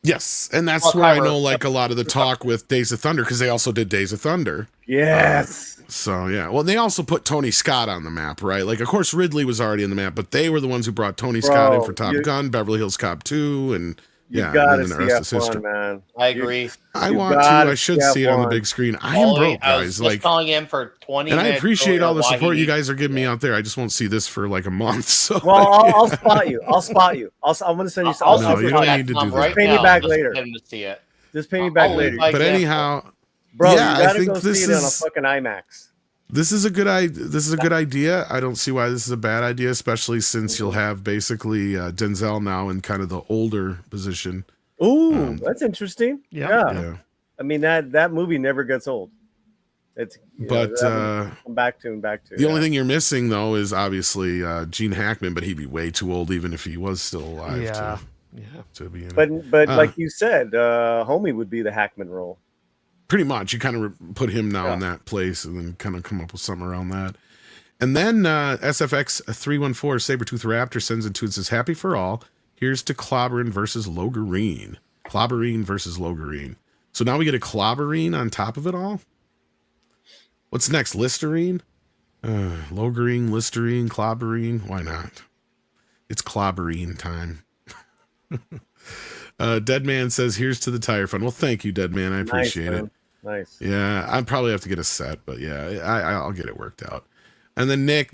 Yes, and that's where I know like a lot of the talk with Days of Thunder, because they also did Days of Thunder. Yes. So yeah, well, they also put Tony Scott on the map, right? Like, of course, Ridley was already on the map, but they were the ones who brought Tony Scott in for Top Gun, Beverly Hills Cop 2, and You yeah, gotta and see then the rest is history. F1, man. I agree. I You want to. gotta I should see see it on the F1. big screen. I am broke, I was guys. just Like, calling him for 20 and I minutes appreciate earlier all the why support he you guys are giving me out there. I just won't see this for like a month. So, Well, I'll spot you. I'm gonna send you some. I'll No, super you don't chat need to Tom do that. right Pay me now back just to later. get him to see it. Just pay me back I'll later. leave my but example. anyhow, Bro, yeah, you I gotta think go this see it on a is fucking IMAX. this is a good idea. This is a good idea. I don't see why this is a bad idea, especially since you'll have basically Denzel now in kind of the older position. Ooh, that's interesting. Yeah. Yeah, I mean that movie never gets old. It's but I'm back to. the only thing you're missing though is obviously Gene Hackman, but he'd be way too old even if he was still alive. Yeah. To be in it. But like you said, Homie would be the Hackman role. Pretty much, you kind of put him now in that place, and then kind of come up with something around that. And then SFX 314 Sabretooth Raptor sends it to and says, "Happy for all. Here's to Clobberin versus Logarine. Clobberine versus Logarine. So now we get a Clobberine on top of it all. What's next? Listerine, Logarine, Listerine, Clobberine. Why not? It's clobberine time. Dead Man says, "Here's to the tire fund." Well, thank you, Dead Man. I appreciate it. Nice. Yeah, I'd probably have to get a set, but yeah, I'll get it worked out. And then Nick,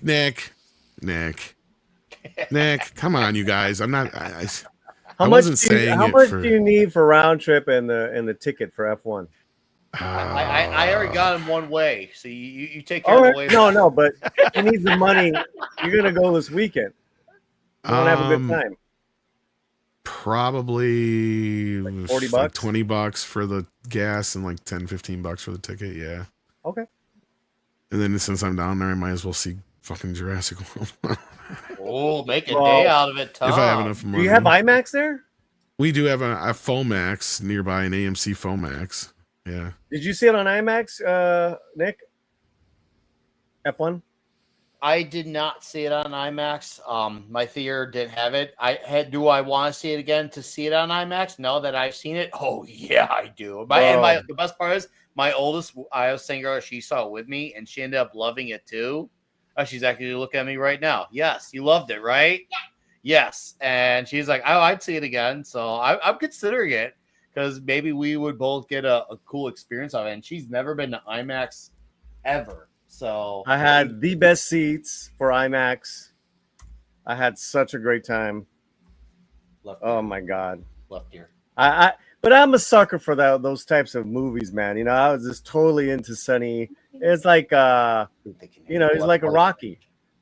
come on, you guys. I'm not. I wasn't saying how it much for. do you need for round trip and the ticket for F1? I already got him one way, so you take care All of the right. way. No, but he needs the money. You're gonna go this weekend. You want to have a good time. Probably Like $40? like $20 for the gas and like $10-15 for the ticket. Yeah. Okay. And then since I'm down there, I might as well see fucking Jurassic World. Oh, make a day out of it, Tom. If I have enough money. Do you have IMAX there? We do have a Fomax nearby, an AMC Fomax. Yeah. Did you see it on IMAX, Nick? F1? I did not see it on IMAX. My theater didn't have it. Do I want to see it again to see it on IMAX? Now that I've seen it, oh yeah, I do. The best part is my oldest, I was saying earlier, she saw it with me and she ended up loving it too. She's actually looking at me right now. Yes, you loved it, right? Yeah. Yes, and she's like, "Oh, I'd see it again." So I'm considering it because maybe we would both get a cool experience of it. And she's never been to IMAX ever. So I had the best seats for IMAX. I had such a great time. Oh my god, left ear. But I'm a sucker for those types of movies, man. You know, I was just totally into Sonny. It's like it's like a Rocky.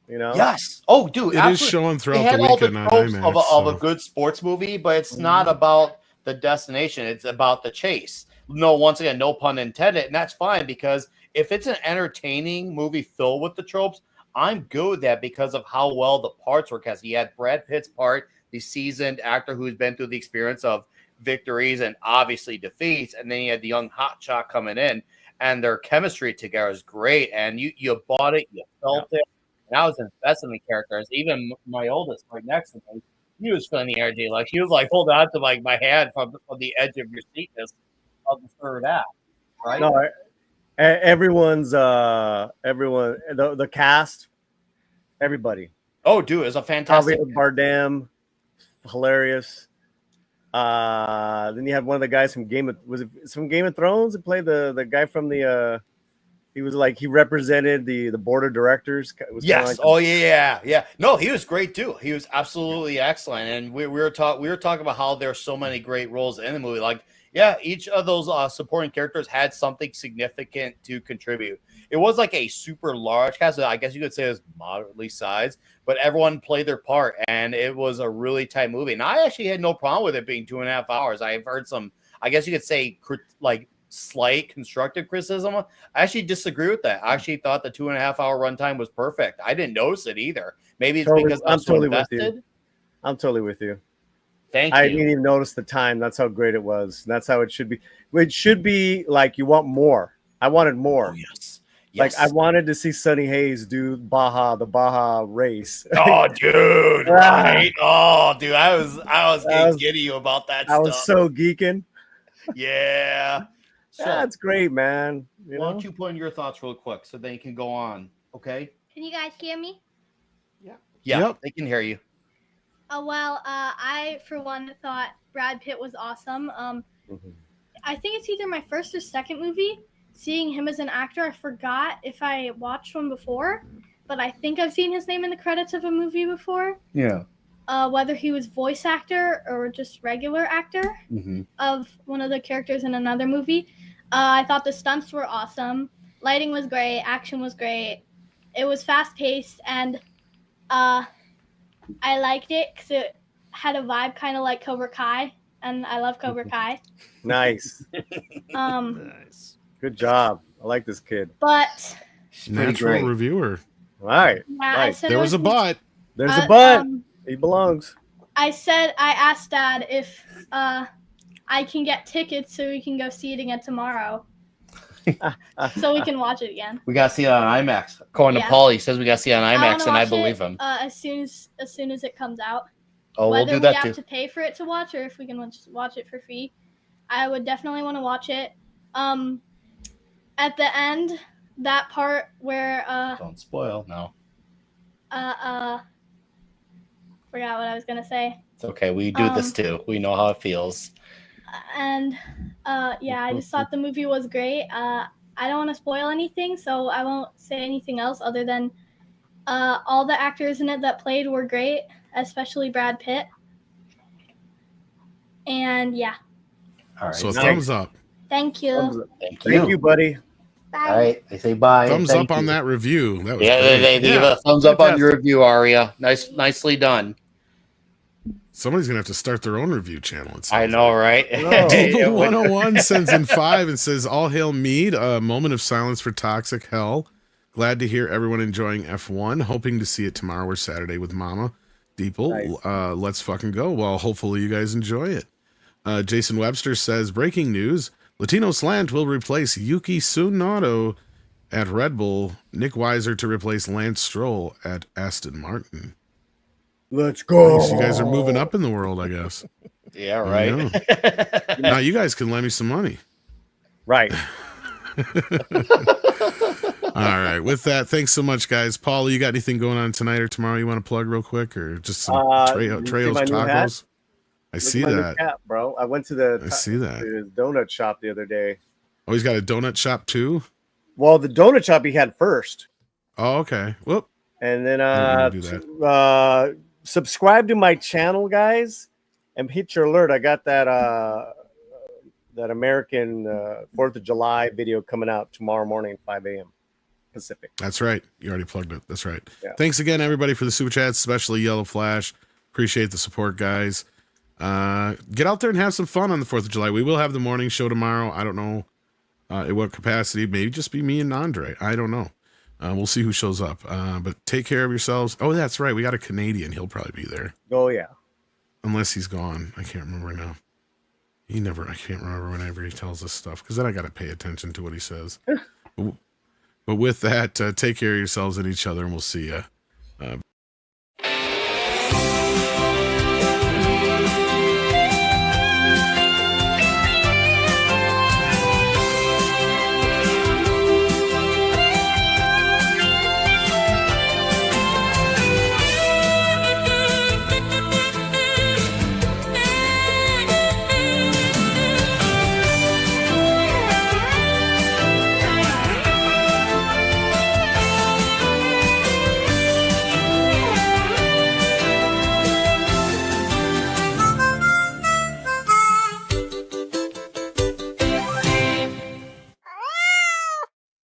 You know? Yes. Oh, dude, it is showing throughout the weekend on IMAX. Of a good sports movie, but it's not about the destination. It's about the chase. No, once again, no pun intended, and that's fine because if it's an entertaining movie filled with the tropes, I'm good with that because of how well the parts were cast. You had Brad Pitt's part, the seasoned actor who's been through the experience of victories and obviously defeats, and then you had the young hotshot coming in, and their chemistry together is great. And you bought it, you felt it. And I was invested in the characters. Even my oldest, right next to me, he was feeling the energy. Like he was like, hold on to like my hand from the edge of your seatness. I'll defer that. Right? No, everyone, the cast, everybody. Oh, dude, it's a fantastic. Javier Bardem, hilarious. Then you have one of the guys from Game of Thrones that played the guy from the. He represented the board of directors. Yes. Yeah. No, he was great too. He was absolutely excellent. And we were talking about how there's so many great roles in the movie. Like, yeah, each of those supporting characters had something significant to contribute. It was like a super large cast. I guess you could say it was moderately sized, but everyone played their part, and it was a really tight movie. And I actually had no problem with it being 2.5 hours. I've heard some, I guess you could say, like slight constructive criticism. I actually disagree with that. I actually thought the 2.5 hour runtime was perfect. I didn't notice it either. Maybe it's because I'm so invested. I'm totally with you. Thank you. I didn't even notice the time. That's how great it was. That's how it should be. It should be like you want more. I wanted more. Oh, yes. Like I wanted to see Sonny Hayes do the Baja race. Oh, dude! Right? Oh, dude! I was getting giddy about that. I was so geeking. Yeah. So, that's great, man. Why don't you put in your thoughts real quick so then you can go on? Okay. Can you guys hear me? Yeah. Yep. They can hear you. Oh well, I for one thought Brad Pitt was awesome. I think it's either my first or second movie. Seeing him as an actor, I forgot if I watched one before, but I think I've seen his name in the credits of a movie before. Yeah. Whether he was voice actor or just regular actor of one of the characters in another movie. I thought the stunts were awesome. Lighting was great. Action was great. It was fast-paced, and I liked it because it had a vibe kind of like Cobra Kai, and I love Cobra Kai. Nice. Nice. Good job. I like this kid. But natural reviewer. All right. Yeah, nice. There was a but. There's a but. He belongs. I asked Dad if I can get tickets so we can go see it again tomorrow. So we can watch it again. We gotta see it on IMAX. According to Paul, he says we gotta see it on IMAX, and I believe him. As soon as it comes out. Oh, Whether we'll do that we too. have to pay for it to watch, or if we can watch it for free, I would definitely want to watch it. At the end, that part where don't spoil. No. forgot what I was gonna say. It's okay. We do this too. We know how it feels. And yeah, I just thought the movie was great. I don't want to spoil anything, so I won't say anything else other than all the actors in it that played were great, especially Brad Pitt. And yeah, All right. So Nice. thumbs up. thank you. Thumbs up. Thank Thank you, buddy. Bye. All right. They say bye. Thumbs Thank up on you. that review. That was Yeah, great. they give Yeah. a thumbs up on your Fantastic. review, Aria. Nicely done. Somebody's gonna have to start their own review channel. It I sounds know, like. right? No. People 101 sends in 5 and says, "All hail Mead. A moment of silence for Toxic Hell. Glad to hear everyone enjoying F1. Hoping to see it tomorrow or Saturday with Mama. Deeple, Nice. let's fucking go. Well, hopefully you guys enjoy it." Jason Webster says, "Breaking news: Latino Slant will replace Yuki Tsunoda at Red Bull. Nick Weiser to replace Lance Stroll at Aston Martin." Let's go. Nice. You guys are moving up in the world, I guess. Yeah, I right. Now you guys can lend me some money. Right. All right. With that, thanks so much, guys. Paul, you got anything going on tonight or tomorrow you want to plug real quick, or just some Did you see Trails my new hat? tacos? I Look see at my new that. cap, bro. I went to I see that. the donut shop the other day. Oh, he's got a donut shop too. Well, the donut shop he had first, Oh, okay. Whoop. and then I didn't mean to do subscribe to my channel, guys, and hit your alert. I got that American 4th of July video coming out tomorrow morning, 5 a.m. Pacific. That's right. You already plugged it. That's right. Yeah. Thanks again, everybody, for the super chats, especially Yellow Flash. Appreciate the support, guys. Get out there and have some fun on the 4th of July. We will have the morning show tomorrow. I don't know in what capacity. Maybe just be me and Andre. I don't know. We'll see who shows up. But take care of yourselves. Oh, that's right. We got a Canadian. He'll probably be there. Oh yeah. Unless he's gone. I can't remember now. I can't remember whenever he tells us stuff, because then I got to pay attention to what he says. But with that, take care of yourselves and each other, and we'll see you.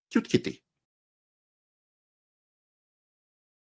Cute kitty.